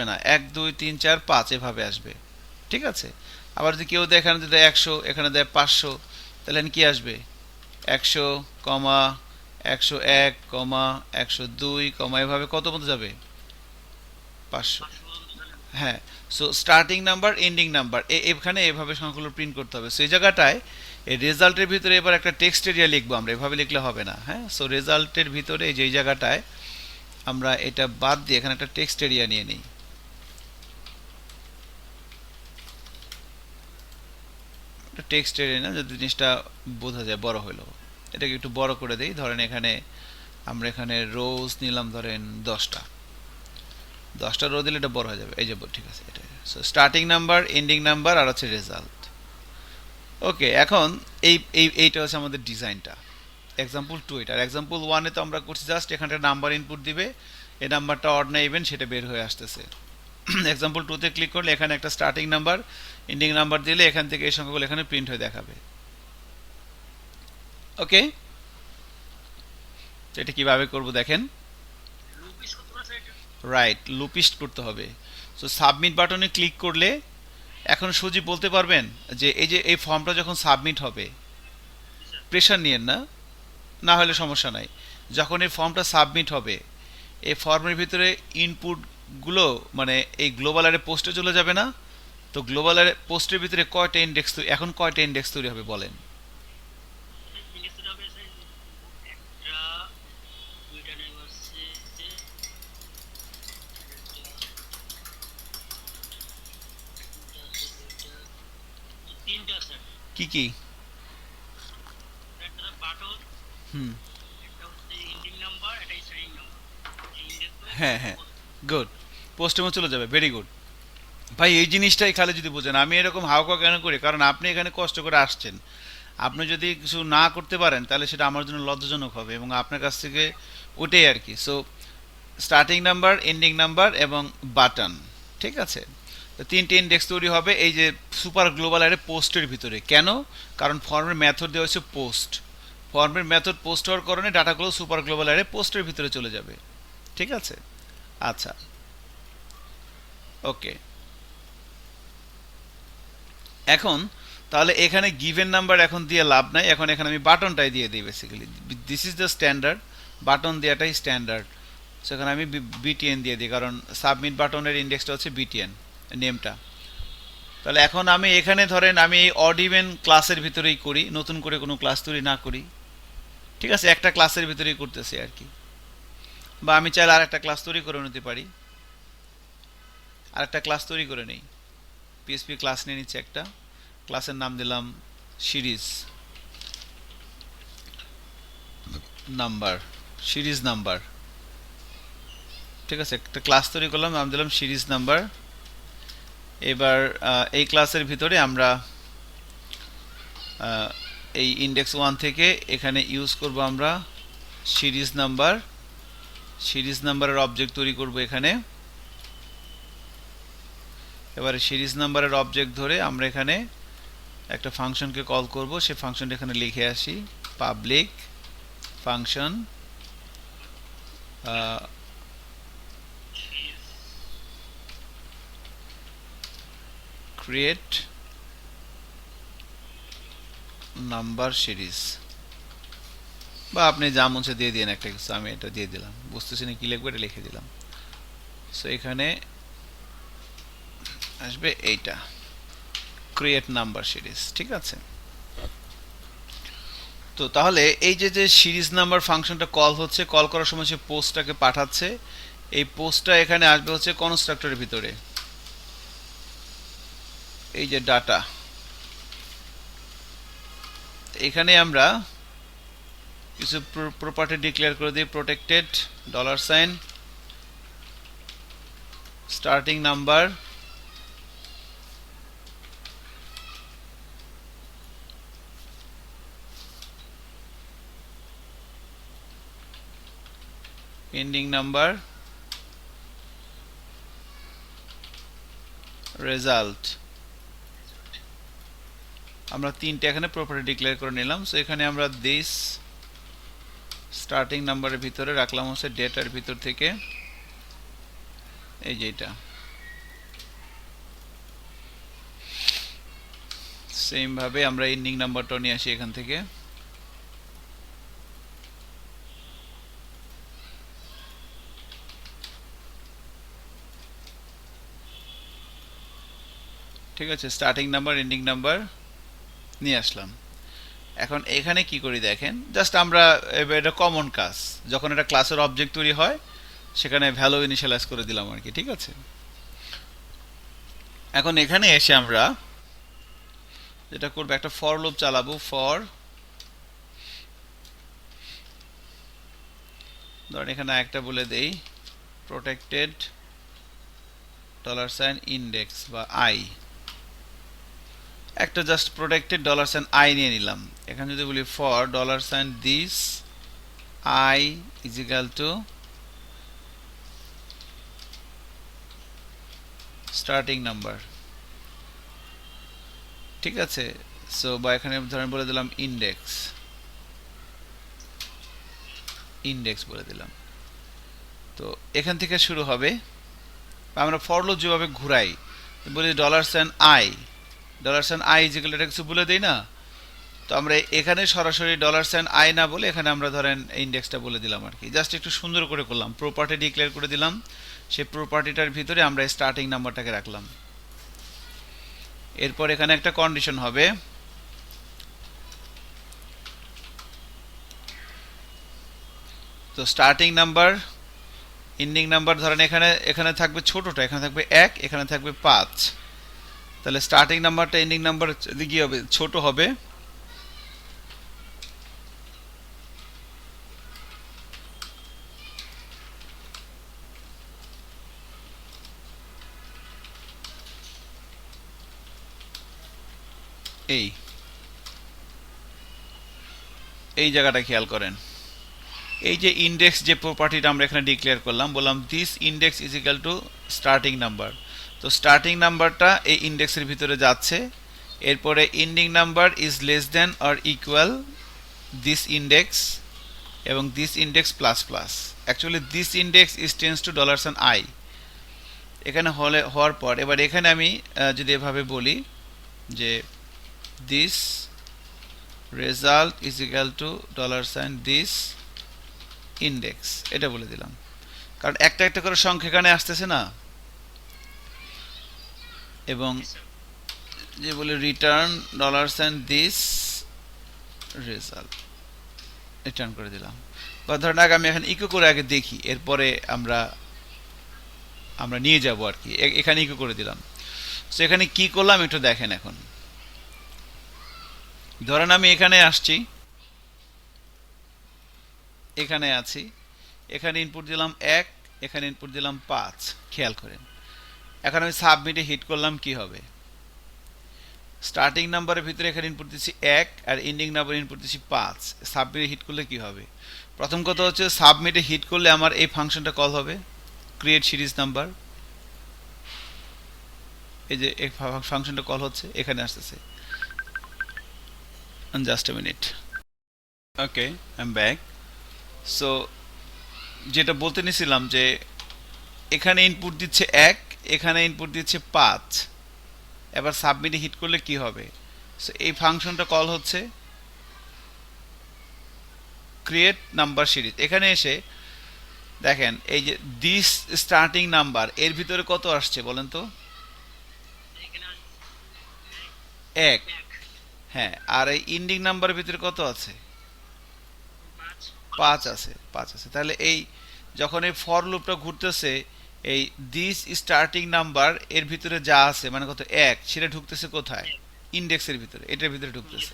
না, 1, 2, 3, 4, 5 এভাবে আসবে, ঠিক আছে। আবার যদি কেউ এখানে যদি 100 এখানে দেয় 500 তাহলে কি আসবে 100, 101, 102, এভাবে কত পর্যন্ত যাবে 500। হ্যাঁ, so starting number ending number এখানে এভাবে সংখ্যাগুলো প্রিন্ট করতে হবে। সো এই জায়গাটায় এই রেজাল্টের ভিতরে এবার একটা টেক্সট এরিয়া লিখবো আমরা, এভাবে লিখলে হবে না। হ্যাঁ, সো রেজাল্টের ভিতরে যেই জায়গাটায় আমরা এটা বাদ দিয়ে এখানে একটা টেক্সট এরিয়া নিয়ে নিই। টেক্সট এরিয়া না, যদি জিনিসটা বোঝা যায় বড় হলো, এটাকে একটু বড় করে দেই। ধরেন এখানে আমরা এখানে রোজ নিলাম ধরেন 10টা রো দিলে এটা বড় হয়ে যাবে, এই যে ঠিক আছে এটা। So starting number ending number আর হচ্ছে রেজাল্ট। ওকে, এখন এইটা হচ্ছে আমাদের ডিজাইনটা এক্সাম্পল 2 এটা। আর এক্সাম্পল 1 এ তো আমরা করছি জাস্ট এখানটা নাম্বার ইনপুট দিবে, এই নাম্বারটা অড না ইভেন সেটা বের হয়ে আসতেছে। এক্সাম্পল 2 তে ক্লিক করলে এখানে একটা স্টার্টিং নাম্বার এন্ডিং নাম্বার দিলে এখান থেকে এই সংখ্যাগুলো এখানে প্রিন্ট হয়ে দেখাবে। ওকে, তো এটা কিভাবে করব দেখেন। রাইট, লুপিস্ট করতে হবে। সো সাবমিট বাটনে ক্লিক করলে এখন সুজি বলতে পারবেন যে এই ফর্মটা যখন সাবমিট হবে, প্রেশার নিয়েন না, না হলে সমস্যা নাই। যখন এই ফর্মটা সাবমিট হবে এই ফর্মের ভিতরে ইনপুটগুলো মানে এই গ্লোবাল অ্যারে পোস্টে চলে যাবে না? তো গ্লোবাল অ্যারে পোস্টের ভিতরে কয়টা ইন্ডেক্স এখন কয়টা ইন্ডেক্স তৈরি হবে বলেন? কি কি? হুম, হ্যাঁ হ্যাঁ, গুড, পোস্টেমো চলে যাবে, ভেরি গুড। ভাই এই জিনিসটাই খালি যদি বোঝেন, আমি এরকম হাওকা কেন করি, কারণ আপনি এখানে কষ্ট করে আসছেন, আপনি যদি কিছু না করতে পারেন তাহলে সেটা আমার জন্য লজ্জাজনক হবে এবং আপনার কাছ থেকে ওটাই আর কি। So starting number ending number এবং বাটন, ঠিক আছে। তো 3টে ইন্ডেক্স তৈরি হবে এই যে সুপার গ্লোবাল অ্যারে পোস্টের ভিতরে। কেন? কারণ ফর্মের মেথড দেওয়া হচ্ছে পোস্ট, ফর্মের মেথড পোস্ট হওয়ার কারণে ডাটাগুলো সুপার গ্লোবাল অ্যারে পোস্টের ভিতরে চলে যাবে, ঠিক আছে। আচ্ছা, ওকে, এখন তাহলে এখানে গিভেন নাম্বার এখন দিয়ে লাভ নাই, এখন এখানে আমি বাটনটাই দিয়ে দিই basically. This is the standard, button দেওয়াটাই স্ট্যান্ডার্ড। সেখানে আমি বিটিএন দিয়ে দিই, কারণ সাবমিট বাটনের ইন্ডেক্সটা হচ্ছে বিটিএন নেমটা। তাহলে এখন আমি এখানে ধরেন আমি এই অড ইভেন ক্লাসের ভিতরেই করি, নতুন করে কোনো ক্লাস তৈরি না করি, ঠিক আছে, একটা ক্লাসের ভিতরেই করতেছি আর কি। বা আমি চাইলে আর একটা ক্লাস তৈরি করে নিতে পারি, আর একটা ক্লাস তৈরি করে নেই, পিএসপি ক্লাস নিয়ে নিচ্ছি একটা, ক্লাসের নাম দিলাম সিরিজ নাম্বার, সিরিজ নাম্বার, ঠিক আছে, একটা ক্লাস তৈরি করলাম, নাম দিলাম সিরিজ নাম্বার। এবার এই ক্লাসের ভিতরে আমরা এই ইন্ডেক্স 1 থেকে এখানে ইউজ করব আমরা সিরিজ নাম্বার, সিরিজ নাম্বারের অবজেক্ট তৈরি করব এখানে। এবারে সিরিজ নাম্বারের অবজেক্ট ধরে আমরা এখানে একটা ফাংশনকে কল করব, সেই ফাংশনটা এখানে লিখে আসি, public function create number series, বা আপনি যা মনে দিয়ে দিন একটা কিছু, আমি এটা দিয়ে দিলাম, বুঝতেছি না কি লিখবো, এটা লিখে দিলাম। সো এখানে আসবে এইটা ক্রিয়েট নাম্বার সিরিজ, ঠিক আছে। তো তাহলে এই যে যে সিরিজ নাম্বার ফাংশনটা কল হচ্ছে, কল করার সময় সে পোস্টটাকে পাঠাচ্ছে, এই পোস্টটা এখানে আসবে হচ্ছে কনস্ট্রাক্টরের ভিতরে, এই যে ডাটা, এখানে আমরা কিছু প্রপার্টি ডিক্লেয়ার করে দিই, protected $, starting number, ending number, result. আমরা তিনটে এখানে প্রপার্টি ডিক্লেয়ার করে নিলাম। সো এখানে আমরা দিস স্টার্টিং নাম্বারের ভিতরে রাখলাম হচ্ছে ডেটার ভিতর থেকে এই যে এটা, সেম ভাবে আমরা এন্ডিং নাম্বারটা নিয়ে আসি এখান থেকে, ঠিক আছে, স্টার্টিং নাম্বার এন্ডিং নাম্বার নিয়ে আসলাম। এখন এখানে কি করি দেখেন, জাস্ট আমরা এটা কমন কাজ, যখন একটা ক্লাসের অবজেক্ট তৈরি হয় সেখানে ভ্যালু ইনিশিয়ালাইজ করে দিলাম আর কি, ঠিক আছে। এখন এখানে এসে আমরা যেটা করব, একটা ফর লুপ চালাবো, ফর, ধরেন এখানে একটা বলে দেই প্রোটেক্টেড $ইন্ডেক্স বা আই, একটা জাস্ট প্রোটেক্টেড $i নিয়ে নিলাম। এখানে যদি বলি for $this i is equal to starting number, ঠিক আছে। সো বা এখানে ধরেন বলে দিলাম ইন্ডেক্স, ইন্ডেক্স বলে দিলাম। তো এখান থেকে শুরু হবে, আমরা ফর লুপ যেভাবে ঘুরাই, বলি $i, $i is equal to, এটা কিছু বলে দেই না, তো আমরা এখানে সরাসরি $i না বলে এখানে আমরা ধরেন ইন্ডেক্সটা বলে দিলাম আর কি, জাস্ট একটু সুন্দর করে করলাম, প্রপার্টি ডিক্লেয়ার করে দিলাম, সেই প্রপার্টিটার ভিতরে আমরা স্টার্টিং নাম্বারটাকে রাখলাম। এরপর এখানে একটা কন্ডিশন হবে, তো স্টার্টিং নাম্বার এন্ডিং নাম্বার ধরেন এখানে থাকবে ছোটটা, এখানে থাকবে 1, এখানে থাকবে 5, তাহলে স্টার্টিং নাম্বারটা এন্ডিং নাম্বার কি হবে, ছোট হবে, এই জায়গাটা খেয়াল করেন, এই যে ইন্ডেক্স যে প্রপার্টিটা আমরা এখানে ডিক্লেয়ার করলাম, বললাম this index is equal to starting number, তো স্টার্টিং নাম্বারটা এই ইন্ডেক্সের ভিতরে যাচ্ছে, এরপরে ending number is less than or equal this index, এবং this index plus plus, actually this index is tends to $i, এখানে হওয়ার পর এবার এখানে আমি যদি এভাবে বলি যে this result is equal two $, this index, এটা বলে দিলাম, কারণ একটা একটা করে সংখ্যা এখানে আসতেছে না। এবং যে বলে রিটার্ন $, দিস রেজাল্ট, রিটার্ন করে দিলাম। বা ধরেন আগে আমি এখন ইকো করে আগে দেখি, এরপরে আমরা নিয়ে যাব আর কি। এখানে ইকো করে দিলাম। সো এখানে কি করলাম একটু দেখেন। এখন ধরেন আমি এখানে আসছি, এখানে আছি, এখানে ইনপুট দিলাম 1, এখানে ইনপুট দিলাম 5, খেয়াল করেন। এখন আমি সাবমিটে হিট করলাম, কি হবে? স্টার্টিং নাম্বারের ভিতরে এখানে ইনপুট দিচ্ছি 1 আর এন্ডিং নাম্বার ইনপুট দিচ্ছি 5। সাবমিটে হিট করলে কি হবে? প্রথম কথা হচ্ছে সাবমিটে হিট করলে আমার এই ফাংশনটা কল হবে, ক্রিয়েট সিরিজ নাম্বার। এই যে এই ফাংশনটা কল হচ্ছে, এখানে আসতেছে। Just a minute. Okay, I am back. So যেটা বলতে নিছিলাম যে এখানে ইনপুট দিচ্ছে 1, এখানে ইনপুট দিচ্ছে 5। এবার সাবমিটে হিট করলে কি হবে? সো এই ফাংশনটা কল হচ্ছে ক্রিয়েট নাম্বার সিরিজ। এখানে এসে দেখেন এই যে দিস স্টার্টিং নাম্বার, এর ভিতরে কত আসছে বলেন তো? 1। হ্যাঁ, আর এই ইন্ডিং নাম্বারের ভিতরে কত আছে? 5 আছে, 5 আছে। তাহলে এই যখন এই ফর লুপটা ঘুরতেছে, এই দিস স্টার্টিং নাম্বার এর ভিতরে যা আছে মানে কত 1, সেটা ঢুকতেছে কোথায়? ইন্ডেক্সের ভিতরে, এটার ভিতরে ঢুকতেছে।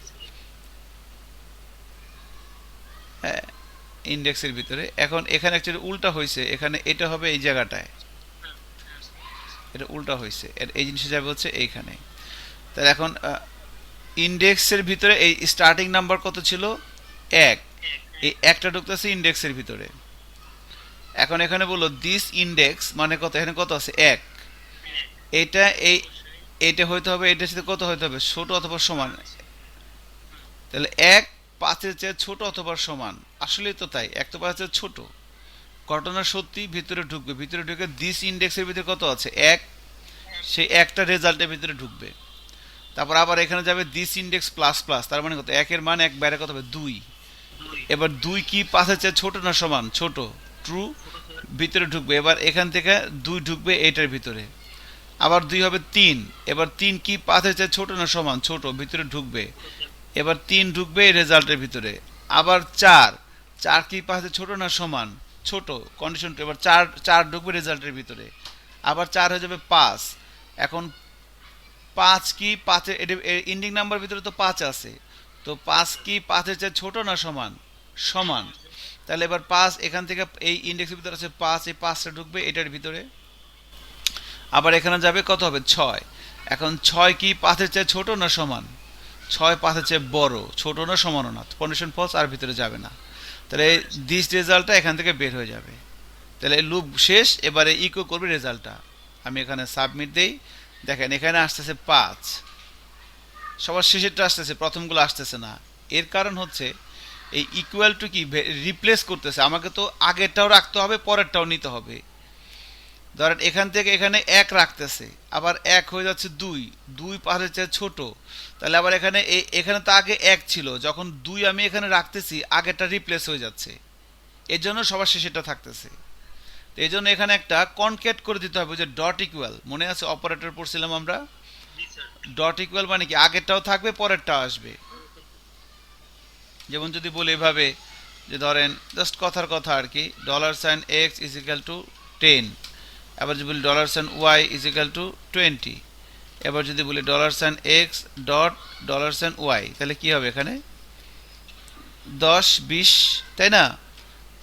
হ্যাঁ, ইন্ডেক্সের ভিতরে। এখন এখানে অ্যাকচুয়ালি উল্টা হয়েছে, এখানে এটা হবে এই জায়গাটায়, এটা উল্টা হয়েছে, এই জিনিসটা যাবে হচ্ছে এইখানে। তাহলে এখন ইন্ডেক্সের ভিতরে এই স্টার্টিং নাম্বার কত ছিল? 1। এই একটা ঢুকতেছে ইন্ডেক্সের ভিতরে। এখন এখানে বললো দিস ইন্ডেক্স মানে কত? এখানে কত আছে? 1। এটা এইটা হইতে হবে, এটার সাথে কত হইতে হবে? ছোট অথবা সমান। তাহলে 1 5-এর চেয়ে ছোট অথবা সমান। আসলেই তো তাই, 1 তো 5-এর চেয়ে ছোট। ঘটনা সত্যি, ভিতরে ঢুকবে, ভিতরে ঢুকে দিস ইন্ডেক্সের ভিতরে কত আছে? 1। সেই একটা রেজাল্টের ভিতরে ঢুকবে। তারপর আবার এখানে যাবে দিস ইন্ডেক্স প্লাস প্লাস, তার মানে কত? 1 এর মান 1 বাইরে কত হবে? 2। এবার 2 কি 5-এর চেয়ে ছোট না সমান? ছোট, ট্রু, ভিতরে ঢুকবে। এবার এখান থেকে 2 ঢুকবে এটার ভিতরে। আবার 2 হবে 3। এবার 3 কি 5-এর চেয়ে ছোট না সমান? ছোট, ভিতরে ঢুকবে। এবার 3 ঢুকবে এই রেজাল্টের ভিতরে। আবার 4 কি 5-এর ছোট না সমান? ছোট, কন্ডিশন। এবার 4 ঢুকবে রেজাল্টের ভিতরে। আবার 4 হয়ে যাবে 5। এখন 5 কি 5-এর এন্ডিং নাম্বার ভিতরে তো 5 আছে, তো 5 কি 5-এর চেয়ে ছোট না সমান? সমান। তাহলে এবার 5 এখান থেকে এই ইন্ডেক্সের ভিতরে আছে 5, এই 5টা ঢুকবে এটার ভিতরে। আবার এখানে যাবে কত হবে? 6। এখন 6 কি 5-এর চেয়ে ছোট না সমান? 6 5-এর চেয়ে বড়, ছোট না সমানও না, কন্ডিশন ফলস, আর ভিতরে যাবে না। তাহলে দিস রেজাল্টটা এখান থেকে বের হয়ে যাবে। তাহলে লুপ শেষ, এবারে ইকো করবে রেজাল্টটা। আমি এখানে সাবমিট দেই, দেখেন এখানে আসতেছে 5, সবার শেষেরটা আসতেছে, প্রথমগুলো আসতেছে না। এর কারণ হচ্ছে এই ইকুয়াল টু কি রিপ্লেস করতেছে। আমাকে তো আগেরটাও রাখতে হবে, পরেরটাও নিতে হবে। ধরেন এখান থেকে এখানে 1 রাখতেছে, আবার 1 হয়ে যাচ্ছে 2 5-এর চেয়ে ছোট। তাহলে আবার এখানে তো আগে 1 ছিল, যখন 2 আমি এখানে রাখতেছি আগেরটা রিপ্লেস হয়ে যাচ্ছে, এর জন্য সবার শেষেরটা থাকতেছে। তো এই জন্য এখানে একটা কনক্যাট করে দিতে হবে, যে ডট ইকুয়াল, মনে আছে অপারেটর পড়ছিলাম আমরা? ডট ইকুয়াল মানে কি আগেরটাও থাকবে, পরেরটাও আসবে। যেমন যদি বলি এভাবে, যে ধরেন জাস্ট কথার কথা আর কি, $x ইজ ইকুয়াল টু 10। এবার যদি বলি $y ইজ ইকুয়াল টু 20। এবার যদি বলি $x ডট $y, তাহলে কি হবে? এখানে 10 20, তাই না?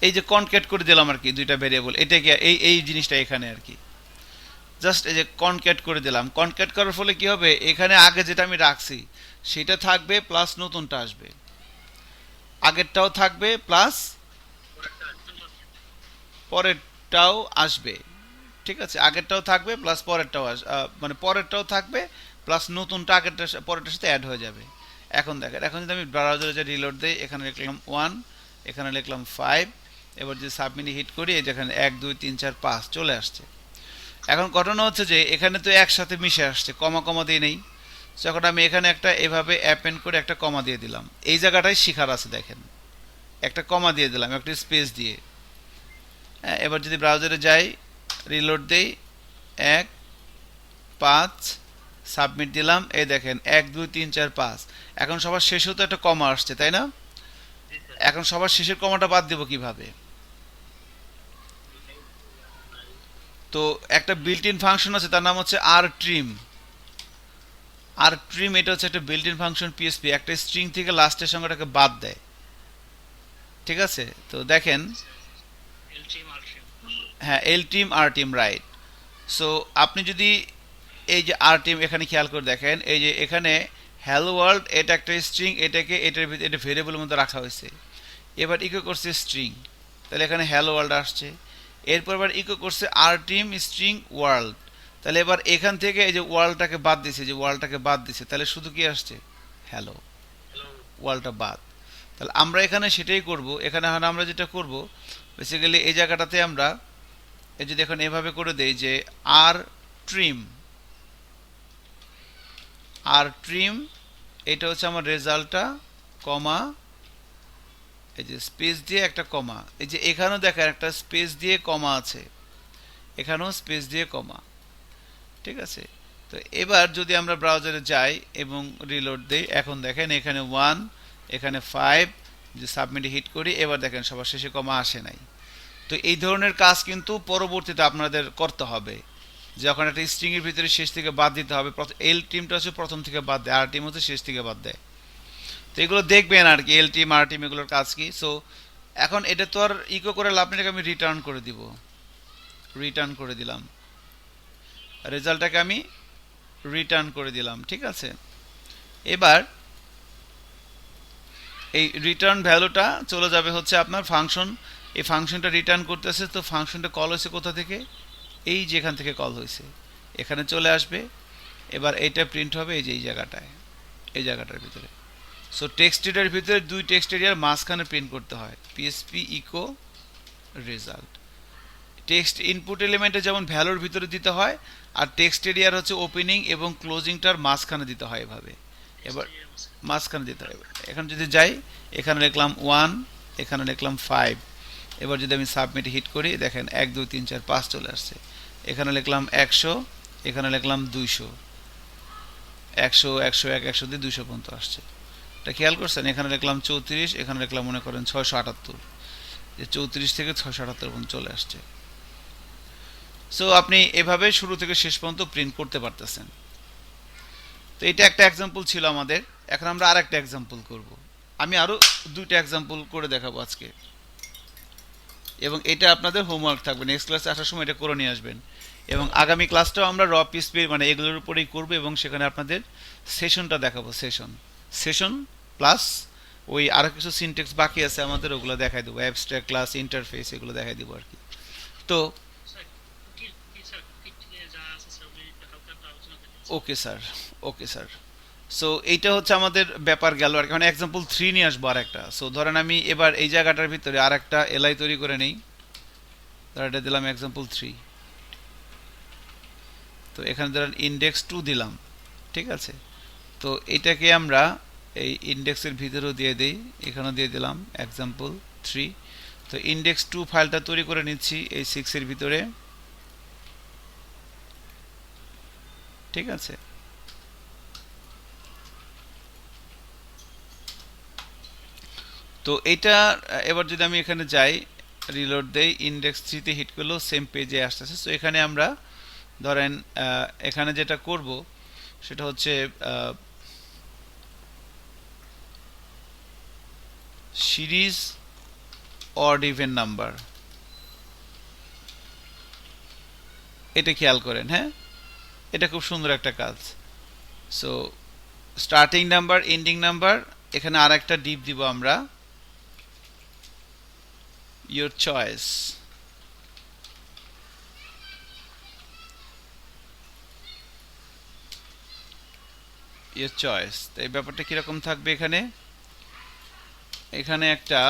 এই যে কনক্যাট করে দিলাম আর কি দুইটা ভেরিয়েবল, এটা কি এই জিনিসটা এখানে আর কি, জাস্ট এই যে কনক্যাট করে দিলাম। কনক্যাট করার ফলে কি হবে? এখানে আগে যেটা আমি রাখছি সেটা থাকবে, প্লাস নতুনটা আসবে। আগেরটাও থাকবে, প্লাস পরেরটাও আসবে। ঠিক আছে, আগেরটাও থাকবে, প্লাস পরেরটাও মানে পরেরটাও থাকবে, প্লাস নতুনটা আগেরটা পরেরটার সাথে অ্যাড হয়ে যাবে। এখন দেখেন, এখন যদি আমি ব্রাউজারে যে রিলোড দেই, এখানে লিখলাম 1, এখানে লিখলাম 5, এবার যদি সাবমিট হিট করি, এই যেখানে 1 2 3 4 5 চলে আসছে। এখন ঘটনা হচ্ছে যে এখানে তো একসাথে মিশে আসছে, কমা কমা দিয়ে নেই। সো এখন আমি এখানে একটা এভাবে অ্যাপেন্ড করে একটা কমা দিয়ে দিলাম, এই জায়গাটায় শিখার আছে দেখেন, একটা কমা দিয়ে দিলাম একটা স্পেস দিয়ে। হ্যাঁ, এবার যদি ব্রাউজারে যাই, রিলোড দেই, 1 5 সাবমিট দিলাম, এই দেখেন 1 2 3 4 5। এখন সবার শেষেও তো একটা কমা আসছে তাই না? জি স্যার। এখন সবার শেষের কমাটা বাদ দেব কিভাবে? তো একটা বিল্ট ইন ফাংশন আছে, তার নাম হচ্ছে আর ট্রিম। আর ট্রিম এটা হচ্ছে একটা বিল্ট ইন ফাংশন পিএসপি, একটা স্ট্রিং থেকে লাস্টের সংখ্যাটাকে বাদ দেয়। ঠিক আছে, তো দেখেন, এলট্রিম আলট্রিম। হ্যাঁ এল টিম আর টিম রাইট। সো আপনি যদি এই যে আর টিম এখানে খেয়াল করে দেখেন, এই যে এখানে হ্যালো ওয়ার্ল্ড এটা একটা স্ট্রিং, এটাকে এটার ভিতরে এটা ভেরিয়েবলের মধ্যে রাখা হয়েছে। এবার ইকো করছে স্ট্রিং, তাহলে এখানে হ্যালো ওয়ার্ল্ড আসছে। এরপর আবার ইকো করছে আর টিম স্ট্রিং ওয়ার্ল্ড, তাহলে এবার এখান থেকে এই যে ওয়ার্ল্ডটাকে বাদ দিছে, যে ওয়ার্ল্ডটাকে বাদ দিছে, তাহলে শুধু কি আসছে? Hello, hello. ওয়ার্ল্ডটা বাদ। তাহলে আমরা এখানে সেটাই করব। এখানে এখন আমরা যেটা করব বেসিক্যালি এই জায়গাটাতে আমরা এই যদি এখন এভাবে করে দেই যে আর ট্রিম, আর ট্রিম এটা হচ্ছে আমার রেজাল্টটা, কমা, এই যে স্পেস দিয়ে একটা কমা, এই যে এখানেও দেখেন একটা স্পেস দিয়ে কমা আছে, এখানেও স্পেস দিয়ে কমা। ঠিক আছে, তো এবার যদি আমরা ব্রাউজারে যাই এবং রিলোড দেই, এখন দেখেন এখানে 1, এখানে 5, যে সাবমিটে হিট করি, এবার দেখেন সবার শেষে কমা আসে নাই। তো এই ধরনের কাজ কিন্তু পরবর্তীতে আপনাদের করতে হবে, যখন একটা স্ট্রিং এর ভিতরে শেষ থেকে বাদ দিতে হবে। এল টিমটা হচ্ছে প্রথম থেকে বাদ দেয়, আর টিম হচ্ছে শেষ থেকে বাদ দেয়। তো এগুলো দেখবেন আর কি, এল টিম আর টিম এগুলোর কাজ কি। সো এখন এটা তো আর ইকো করে লাভ নেই, এটাকে আমি রিটার্ন করে দিব, রিটার্ন করে দিলাম, রেজাল্টটাকে আমি রিটার্ন করে দিলাম। ঠিক আছে, এবার এই রিটার্ন ভ্যালুটা চলে যাবে হচ্ছে আপনার ফাংশন, এই ফাংশনটা রিটার্ন করতেছে, তো ফাংশনটা কল হয়েছে কোথা থেকে? এই যেখান থেকে কল হয়েছে এখানে চলে আসবে। এবার এইটা প্রিন্ট হবে এই যে এই জায়গাটায়, এই জায়গাটার ভিতরে। সো টেক্সট এরিয়ার ভিতরে দুই টেক্সট এরিয়ার মাঝখানে প্রিন্ট করতে হয় PSP echo result. Text input এলিমেন্টে যেমন ভ্যালুর ভিতরে দিতে হয়, আর টেক্সট এরিয়ার হচ্ছে ওপেনিং এবং ক্লোজিংটার মাঝখানে দিতে হয় এভাবে। এবার মাঝখানে দিতে হবে। এখানে যদি যাই, এখানে লিখলাম 1, এখানে লিখলাম 5। এবার যদি আমি সাবমিট হিট করি, দেখেন 1 2 3 4 5 চলে আসছে। এখানে লিখলাম 100, এখানে লিখলাম 200, 100 101 102 200 পর্যন্ত আসছে। এটা খেয়াল করছেন? এখানে লিখলাম 34, এখানে লিখলাম মনে করেন 678, যে 34 থেকে 678 পর্যন্ত চলে আসছে। সো আপনি এভাবে শুরু থেকে শেষ পর্যন্ত প্রিন্ট করতে পারতেছেন। তো এটা একটা এক্সাম্পল ছিল আমাদের। এখন আমরা আরেকটা এক্সাম্পল করব। আমি আরো দুইটা এক্সাম্পল করে দেখাবো আজকে, এবং এটা আপনাদের হোমওয়ার্ক থাকবে, নেক্সট ক্লাসে আসার সময় এটা করে নিয়ে আসবেন। এবং আগামী ক্লাসটাও আমরা র পিএসপি মানে এগুলোর উপরেই করব, এবং সেখানে আপনাদের সেশনটা দেখাবো, সেশন প্লাস ওই আরো কিছু সিনটেক্স বাকি আছে আমাদের, ওগুলো দেখাই দেবো, অ্যাবস্ট্রাক্ট ক্লাস, ইন্টারফেস, এগুলো দেখাই দেবো আর কি। তো okay sir, okay sir. So এইটা হচ্ছে আমাদের ব্যাপার গেল আর কি। মানে এক্সাম্পল 3 নিয়ে আসবো আর একটা। সো ধরেন আমি এবার এই জায়গাটার ভিতরে আর একটা এলআই তৈরি করে নেই, ধর এটা দিলাম এক্সাম্পল 3। তো এখানে ধরেন ইন্ডেক্স 2 দিলাম। ঠিক আছে, তো এটাকে আমরা এই ইন্ডেক্সের ভিতরেও দিয়ে দিই, এখানেও দিয়ে দিলাম এক্সাম্পল 3। তো ইন্ডেক্স 2 ফাইলটা তৈরি করে নিচ্ছি এই 6 এর ভিতরে। ঠিক আছে, তো এইটা এবার যদি আমি এখানে যাই, রিলোড দেই, ইন্ডেক্স 3 তে হিট করলেও সেম পেজে আসতেছে। সো এখানে আমরা ধরেন এখানে যেটা করব সেটা হচ্ছে সিরিজ অড ইভেন নাম্বার, এটা খেয়াল করেন। হ্যাঁ, এটা খুব সুন্দর একটা কাজ। So starting number, ending number, এখানে আর একটা ডিপ দিব আমরা, ইয়োর চয়েস। ইয়োর চয়েস, তো এই ব্যাপারটা কিরকম থাকবে এখানে? এখানে একটা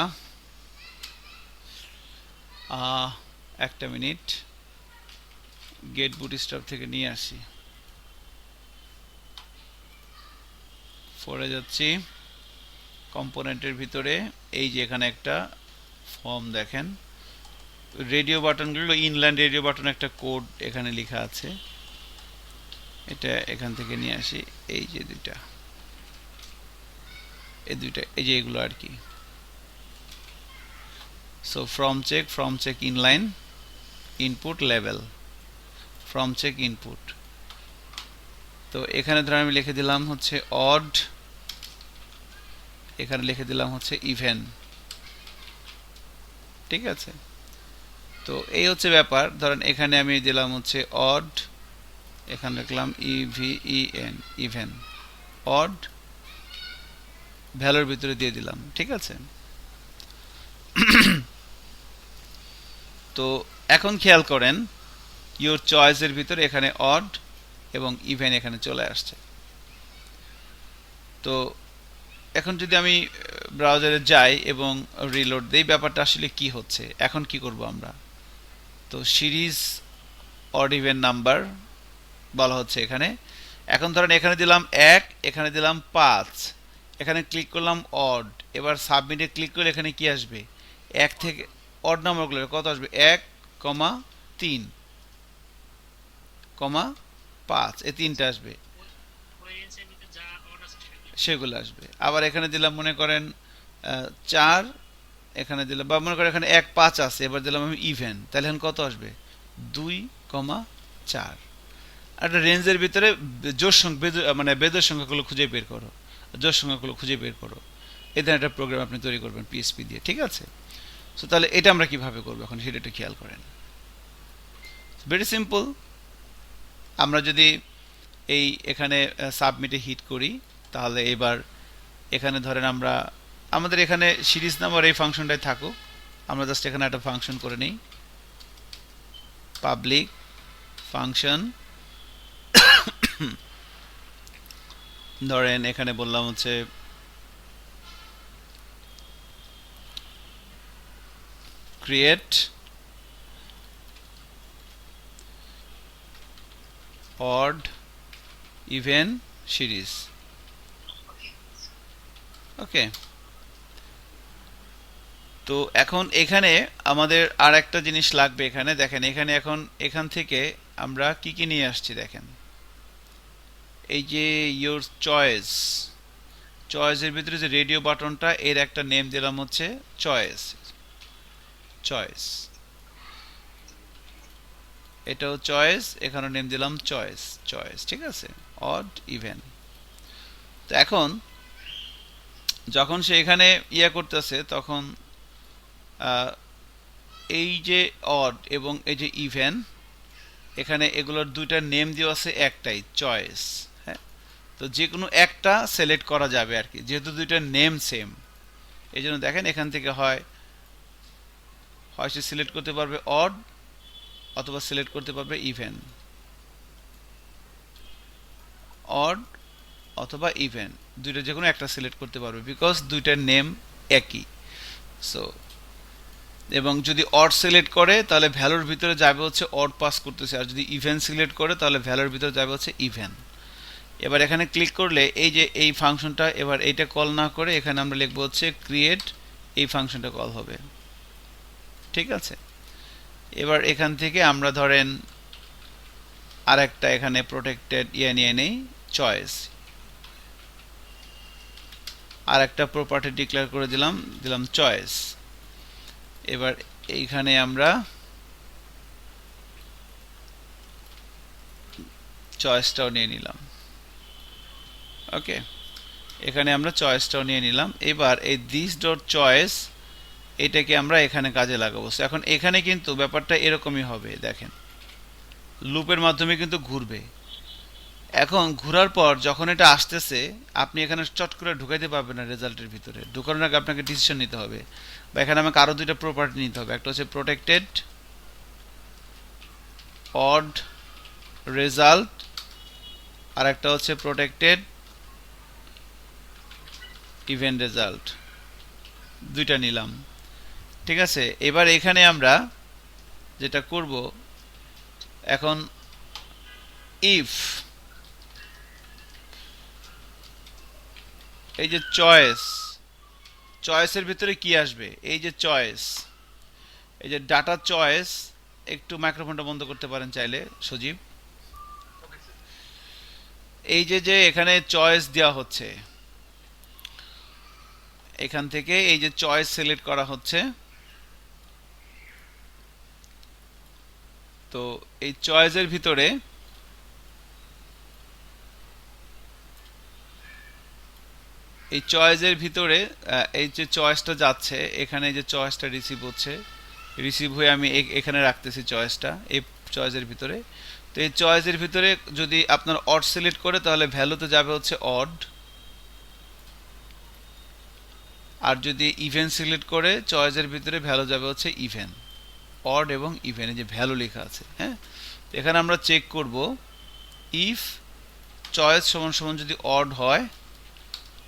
একটা মিনিট, গেট বুটস্ট্র্যাপ থেকে নিয়ে আসি। ফোরে যাচ্ছি, কম্পোনেন্টের ভিতরে এই যে এখানে একটা ফর্ম দেখেন, রেডিও বাটনগুলো ইনলাইন রেডিও বাটন একটা কোড এখানে লেখা আছে, এটা এখান থেকে নিয়ে আসি, এই যে দুইটা, এই দুইটা, এই যে এগুলো আর কি। So form check inline input level, form check input. তো এখানে ধর আমি লিখে দিলাম হচ্ছে অড, এখানে লিখে দিলাম হচ্ছে ইভেন, ঠিক আছে। তো এই হচ্ছে ব্যাপার, ধরেন এখানে আমি দিলাম হচ্ছে অড, এখানে লিখলাম ইভিএন, ইভেন, অড ভ্যালুর ভিতরে দিয়ে দিলাম, ঠিক আছে। তো এখন খেয়াল করেন ইওর চয়েসের ভিতরে এখানে অড এবং ইভেন এখানে চলে আসছে। তো এখন যদি আমি ব্রাউজারে যাই এবং রিলোড দেই, ব্যাপারটা আসলে কি হচ্ছে, এখন কি করব আমরা। তো সিরিজ অড ইভেন নাম্বার বলা হচ্ছে এখানে। এখন ধরেন এখানে দিলাম 1, এখানে দিলাম 5, এখানে ক্লিক করলাম অড, এবার সাবমিটে ক্লিক করলে এখানে কি আসবে, 1 থেকে অড নাম্বারগুলো কত আসবে, 1, 3, 5, এই তিনটা আসবে, সেগুলো আসবে। আবার এখানে দিলাম মনে করেন 4, এখানে দিলাম, বা মনে করেন এখানে 1, 5 আছে, এবার দিলাম আমি ইভেন, তাহলে এখন কত আসবে, 2, 4। একটা রেঞ্জের ভিতরে জোড় সংখ্যা মানে বেজোড় সংখ্যাগুলো খুঁজে বের করো, জোড় সংখ্যাগুলো খুঁজে বের করো, এই ধরনের একটা প্রোগ্রাম আপনি তৈরি করবেন পিএসপি দিয়ে, ঠিক আছে। সো তাহলে এটা আমরা কিভাবে করবো এখন সেটা একটু খেয়াল করেন। ভেরি সিম্পল, আমরা যদি এই এখানে সাবমিটে হিট করি, তাহলে এবার এখানে ধরেন আমরা আমাদের এখানে সিরিজ নাম্বার এই ফাংশনটাই থাকুক, আমরা জাস্ট এখানে একটা ফাংশন করে নিই, পাবলিক ফাংশন, ধরেন এখানে বললাম হচ্ছে ক্রিয়েট অড ইভেন সিরিজ, ওকে। তো এখন এখানে আমাদের আর একটা জিনিস লাগবে, এখানে দেখেন, এখানে এখন এখান থেকে আমরা কি কি নিয়ে আসছি দেখেন, এই যে ইয়োর চয়েস, চয়েসের ভিতরে যে রেডিও বাটনটা, এর একটা নেম দিলাম হচ্ছে চয়েস, চয়েস, এটাও চয়েস, এখানে নেম দিলাম চয়েস, চয়েস, ঠিক আছে, অড ইভেন। তো এখন যখন সে এখানে ইয়া করতেছে, তখন এই যে অড এবং এই যে ইভেন, এখানে এগুলোর দুইটা নেম দেওয়া আছে, একটাই চয়েস, হ্যাঁ। তো যে কোনো একটা সিলেক্ট করা যাবে আর কি, যেহেতু দুইটা নেম সেম, এই জন্য দেখেন এখান থেকে হয় সে সিলেক্ট করতে পারবে অড অথবা সিলেক্ট করতে পারবে ইভেন, অড অথবা ইভেন, দুইটা যে কোনো একটা সিলেক্ট করতে পারবে, বিকজ দুইটার নেম একই। সো এবং যদি অড সিলেক্ট করে তাহলে ভ্যালুর ভিতরে যাবে হচ্ছে অড পাস করতেছে, আর যদি ইভেন সিলেক্ট করে তাহলে ভ্যালুর ভিতরে যাবে হচ্ছে ইভেন। এবার এখানে ক্লিক করলে এই যে এই ফাংশনটা, এবার এইটা কল না করে এখানে আমরা লিখবো হচ্ছে ক্রিয়েট, এই ফাংশনটা কল হবে, ঠিক আছে। এবার এখান থেকে আমরা ধরেন আর একটা এখানে প্রোটেক্টেড ইয়ে নিয়ে নেই, চয়েস, আর একটা প্রপার্টি ডিক্লেয়ার করে দিলাম চয়েস। এবার এইখানে আমরা চয়েসটাও নিয়ে নিলাম, ওকে, এখানে আমরা চয়েসটাও নিয়ে নিলাম। এবার এই দিস ডট চয়েস, এটাকে আমরা এখানে কাজে লাগাবো। এখন এখানে কিন্তু ব্যাপারটা এরকমই হবে, দেখেন লুপের মাধ্যমে কিন্তু ঘুরবে। এখন ঘোরার পর যখন এটা আসতেছে, আপনি এখানে চট করে ঢুকাইতে পারবেন না, রেজাল্টের ভিতরে ঢুকানোর আগে আপনাকে ডিসিশন নিতে হবে, বা এখানে আমাকে আরো দুইটা প্রপার্টি নিতে হবে, একটা হচ্ছে প্রোটেক্টেড অড রেজাল্ট, আর একটা হচ্ছে প্রোটেক্টেড ইভেন রেজাল্ট, দুইটা নিলাম, ঠিক আছে। এবার এখানে আমরা যেটা করব, এখন ইফ এই যে চয়েস, চয়েসের ভিতরে কি আসবে, এই যে চয়েস, এই যে ডাটা চয়েস, একটু মাইক্রোফোনটা বন্ধ করতে পারেন চাইলে সজীব। Okay sir. এই যে যে এখানে চয়েস দেওয়া হচ্ছে, এখান থেকে এই যে চয়েস সিলেক্ট করা হচ্ছে, তো এই চয়েসের ভিতরে এই চয়েসের ভিতরে এই যে চয়েসটা যাচ্ছে, এখানে যে চয়েসটা রিসিভ হচ্ছে, রিসিভ হয়ে আমি এখানে রাখতেছি চয়েসটা এই চয়েসের ভিতরে। তো এই চয়েসের ভিতরে যদি আপনার অড সিলেক্ট করে তাহলে ভ্যালুতে যাবে হচ্ছে অড, আর যদি ইভেন সিলেক্ট করে চয়েসের ভিতরে ভ্যালু যাবে হচ্ছে ইভেন। অড এবং ইভেন এই যে ভ্যালু লেখা আছে, হ্যাঁ। তো এখানে আমরা চেক করব ইফ চয়েস সমান সমান যদি অড হয়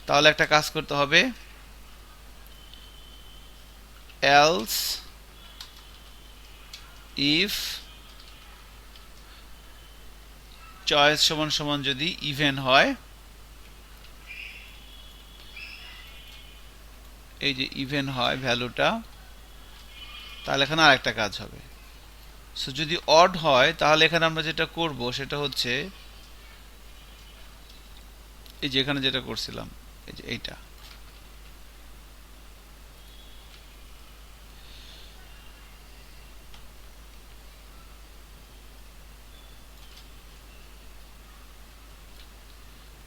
তাহলে একটা কাজ করতে হবে, else if চয়েস সমান সমান যদি ইভেন হয়, এই যে ইভেন হয় ভ্যালুটা, তাহলে এখানে আরেকটা কাজ হবে। সো যদি অড হয় তাহলে এখানে আমরা যেটা করব সেটা হচ্ছে এই যে এখানে যেটা করছিলাম, এই যে এইটা,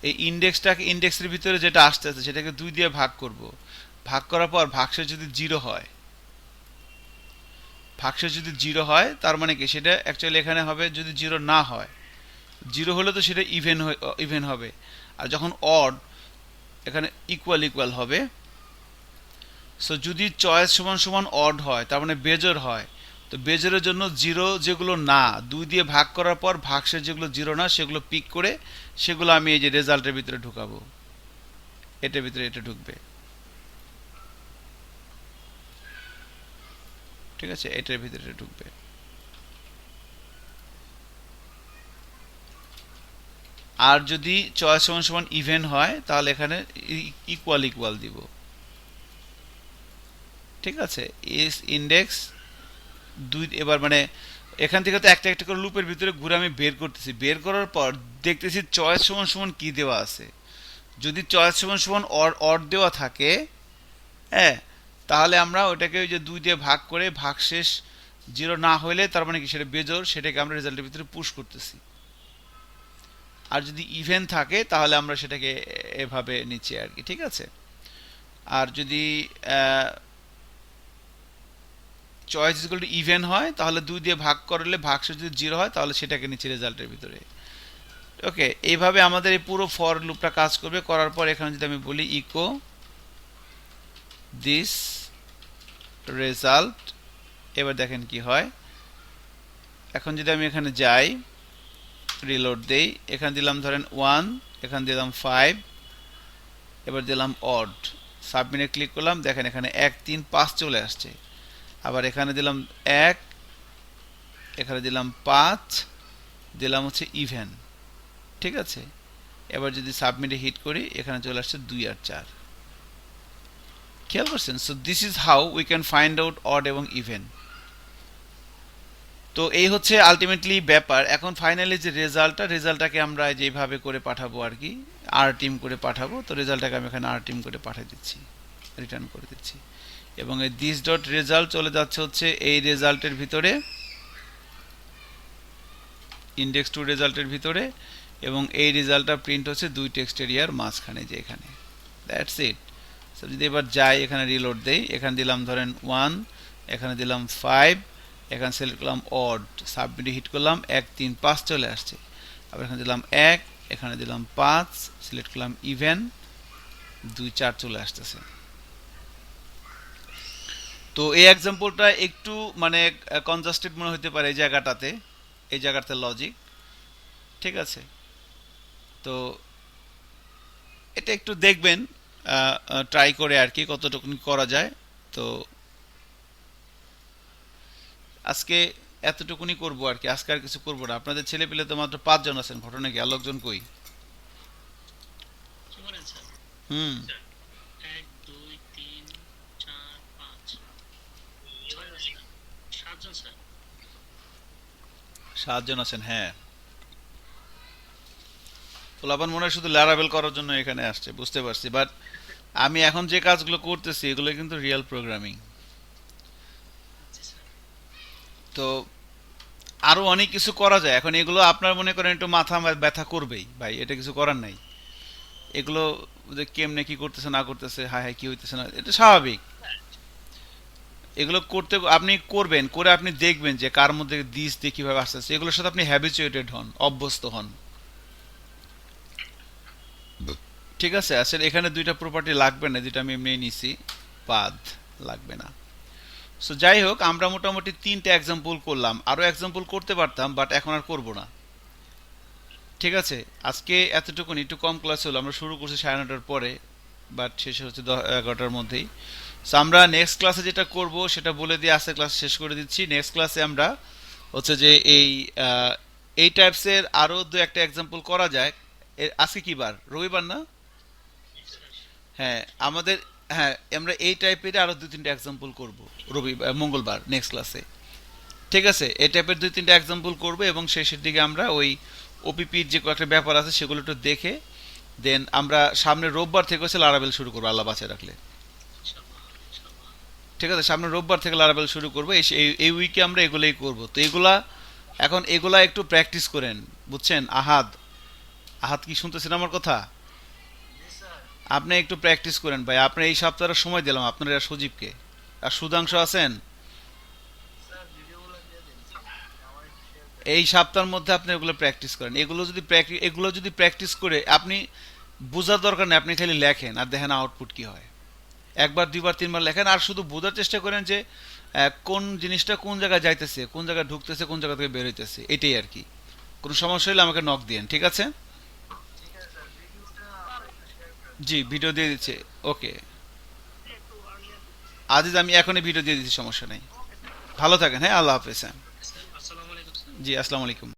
এই ইন্ডেক্সটাকে, ইন্ডেক্সের ভিতরে যেটা আসতে আছে সেটাকে 2 দিয়ে ভাগ করব। ভাগ করার পর ভাগশেষ যদি 0 হয়, ভাগশেষ যদি 0 হয় তার মানে কি, সেটা অ্যাকচুয়ালি এখানে হবে যদি 0 না হয়, 0 হলে তো সেটা ইভেন হবে। আর যখন অড, এখানে ইকুয়াল ইকুয়াল হবে। সো যদি চয়েস সমান সমান অড হয় তার মানে বেজোর হয়, তো বেজোরের জন্য 0 যেগুলো না, 2 দিয়ে ভাগ করার পর ভাগশেষ যেগুলো 0 না সেগুলো পিক করে সেগুলো আমি এই যে রেজাল্টের ভিতরে ঢুকাবো, এটার ভিতরে এটা ঢুকবে, ঠিক আছে, এটার ভিতরে ঢুকবে। আর যদি চয়েস সমান সমান ইভেন হয় তাহলে এখানে ইকুয়াল ইকুয়াল দিব, ঠিক আছে। ইস ইন্ডেক্স 2, এবার মানে এখান থেকে তো একটা একটা করে লুপের ভিতরে ঘুরে আমি বের করতেছি, বের করার পর দেখতেছি চয়েস সমান সমান কি দেওয়া আছে। যদি চয়েস সমান সমান অর দেওয়া থাকে, হ্যাঁ, তাহলে আমরা ওটাকে ওই যে 2 দিয়ে ভাগ করে ভাগশেষ 0 না হইলে তার মানে কি সেটা বেজোর, সেটাকে আমরা রেজাল্টের ভিতরে পুশ করতেছি। আর যদি ইভেন থাকে তাহলে আমরা সেটাকে এভাবে নিচ্ছি আর কি, ঠিক আছে। আর যদি চয়েস ইকুয়াল টু ইভেন হয় তাহলে 2 দিয়ে ভাগ করলে ভাগশেষ যদি 0 হয় তাহলে সেটাকে নিচ্ছি রেজাল্টের ভিতরে। ওকে, এইভাবে আমাদের এই পুরো ফর লুপটা কাজ করবে। করার পর এখানে যদি আমি বলি ইকো দিস রেজাল্ট, এবার দেখেন কি হয়। এখন যদি আমি এখানে যাই, রিলোড দেই, এখানে দিলাম ধরেন 1, এখানে দিলাম 5, এবার দিলাম অড, সাবমিটে ক্লিক করলাম, দেখেন এখানে 1 3 5 চলে আসছে। আবার এখানে দিলাম 1, এখানে দিলাম 5, দিলাম হচ্ছে ইভেন, ঠিক আছে। এবার যদি সাবমিটে হিট করি এখানে চলে আসছে 2 আর 4, খেয়াল করছেন। So this is how we can find out odd এবং ইভেন। তো এই হচ্ছে আলটিমেটলি ব্যাপার। এখন ফাইনালি যে রেজাল্টটাকে আমরা যেভাবে করে পাঠাবো আর কি, আর টিম করে পাঠাবো, তো রেজাল্টটাকে আমি এখানে আর টিম করে পাঠিয়ে দিচ্ছি, রিটার্ন করে দিচ্ছি। এবং এই দিস ডট রেজাল্ট চলে যাচ্ছে হচ্ছে এই রেজাল্টের ভিতরে, ইন্ডেক্স টু রেজাল্টের ভিতরে, এবং এই রেজাল্টটা প্রিন্ট হচ্ছে 2 টেক্সট এরিয়ার মাঝখানে, যে এখানে। That's it. সো যদি এবার যাই, এখানে রিলোড দেই, এখানে দিলাম ধরেন 1, এখানে দিলাম 5, এখানে সিলেক্ট করলাম অড, সাবমিটে হিট করলাম, 1 3 5 চলে আসছে। আবার এখানে দিলাম 1, এখানে দিলাম 5, সিলেক্ট করলাম ইভেন, 2 4 চলে আসতেছে। তো এই এক্সাম্পলটা একটু মানে কনজাস্টেড মনে হতে পারে এই জায়গাটাতে, এই জায়গাটাতে লজিক, ঠিক আছে। তো এটা একটু দেখবেন ট্রাই করে আর কি কতটুকু করা যায়। তো আজকে এতটুকুনি করবো আর কি, আজকে আর কিছু করবো না। আপনাদের ছেলে পেলে তো মাত্র 5 জন আছেন, ঘটনা কি আর লোকজন কই? কি বলেন স্যার? হুম। স্যার 1 2 3 4 5 6 জন স্যার, 7 জন স্যার। 7 জন আছেন, হ্যাঁ। পোলাপান মনে হয় শুধু ল্যারাবেল করার জন্য এখানে আসছে, বুঝতে পারছি, বাট আমি এখন যে কাজগুলো করতেছি এগুলো কিন্তু রিয়েল প্রোগ্রামিং। জি স্যার। তো আরো অনেক কিছু করা যায়। এখন এগুলো আপনার মনে করেন একটু মাথা ব্যথা করবেই ভাই, এটা কিছু করার নাই। এগুলো যে কেমনে কি করতেছে না করতেছে, হায় হায় কি হইতেছে না, এটা স্বাভাবিক। এগুলো করতে আপনি করবেন, করে আপনি দেখবেন যে কার মধ্যে দিস দিয়ে কিভাবে আসতেছে, এগুলোর সাথে আপনি হ্যাবিচুয়েটেড হন, অভ্যস্ত হন। ঠিক আছে, আসলে এখানে দুইটা প্রপার্টি লাগবে না, যেটা আমি এমনি নিছি, পাদ লাগবে না। সো যাই হোক, আমরা মোটামুটি 3টা এক্সাম্পল করলাম, আরো এক্সাম্পল করতে পারতাম, বাট এখন আর করব না। ঠিক আছে, আজকে এতটুকুনি, একটু কম ক্লাস হলো, আমরা শুরু করছি 9:30টার পরে, বাট শেষ হচ্ছে 11টার মধ্যেই। সো আমরা নেক্সট ক্লাসে যেটা করব সেটা বলে দিয়ে আজকে ক্লাস শেষ করে দিচ্ছি। নেক্সট ক্লাসে আমরা হচ্ছে যে এই টাইপসের আরো দু একটা এক্সাম্পল করা যায়। আজকে কি বার? রবিবার না? হ্যাঁ, আমাদের, হ্যাঁ, আমরা এই টাইপের আরো 2-3টা এক্সাম্পল করব মঙ্গলবার নেক্সট ক্লাসে। ঠিক আছে, এই টাইপের 2-3টা এক্সাম্পল করব, এবং শেষের দিকে আমরা ওই ওপিপির যে কয়েকটা ব্যাপার আছে সেগুলো একটু দেখে দেন আমরা সামনে রোববার থেকে হচ্ছে লারাবেল শুরু করবো, আল্লাহ বাঁচায় রাখলে। ইনশাআল্লাহ ইনশাআল্লাহ। ঠিক আছে, সামনে রোববার থেকে লারাবেল শুরু করবো। এই উইকে আমরা এগুলোই করব। তো এগুলা এখন এগুলা একটু প্র্যাকটিস করেন, বুঝছেন? আহাদ, আহাদ কি শুনতেছেন আমার কথা? জি স্যার। আপনি একটু প্র্যাকটিস করেন ভাই, আপনি এই সপ্তাহে সময় দিলাম আপনার এরা সজীবকে, আর সুধাংশ আছেন, স্যার ভিডিওগুলো দিয়ে দিন স্যার, আমার একটু শেয়ার করে এই দিন। সপ্তাহের মধ্যে আপনি এগুলো প্র্যাকটিস করেন। এগুলো যদি প্র্যাকটিস করে আপনি, বোঝার দরকার নেই, আপনি খালি লেখেন আর দেখেন আউটপুট কি হয়। একবার দুইবার তিনবার লেখেন, আর শুধু বোঝার চেষ্টা করেন যে কোন জিনিসটা কোন জায়গায় যাইতেছে, কোন জায়গায় ঢুকতেছে, কোন জায়গা থেকে বের হইতেছে, এটাই আর কি। কোনো সমস্যা হলে আমাকে নক দিয়েন, ঠিক আছে? ঠিক আছে স্যার, ভিডিওটা আমার একটু শেয়ার করে দিন। জি, ভিডিও দিয়ে দিচ্ছে। ওকে আজিজ, আমি এখনই ভিডিও দিয়ে দিচ্ছি, সমস্যা নেই। ভালো থাকেন, হ্যাঁ, আল্লাহ হাফেজ, হ্যাঁ। ওকে স্যার, আসসালামু আলাইকুম স্যার। জি, আসসালামু আলাইকুম।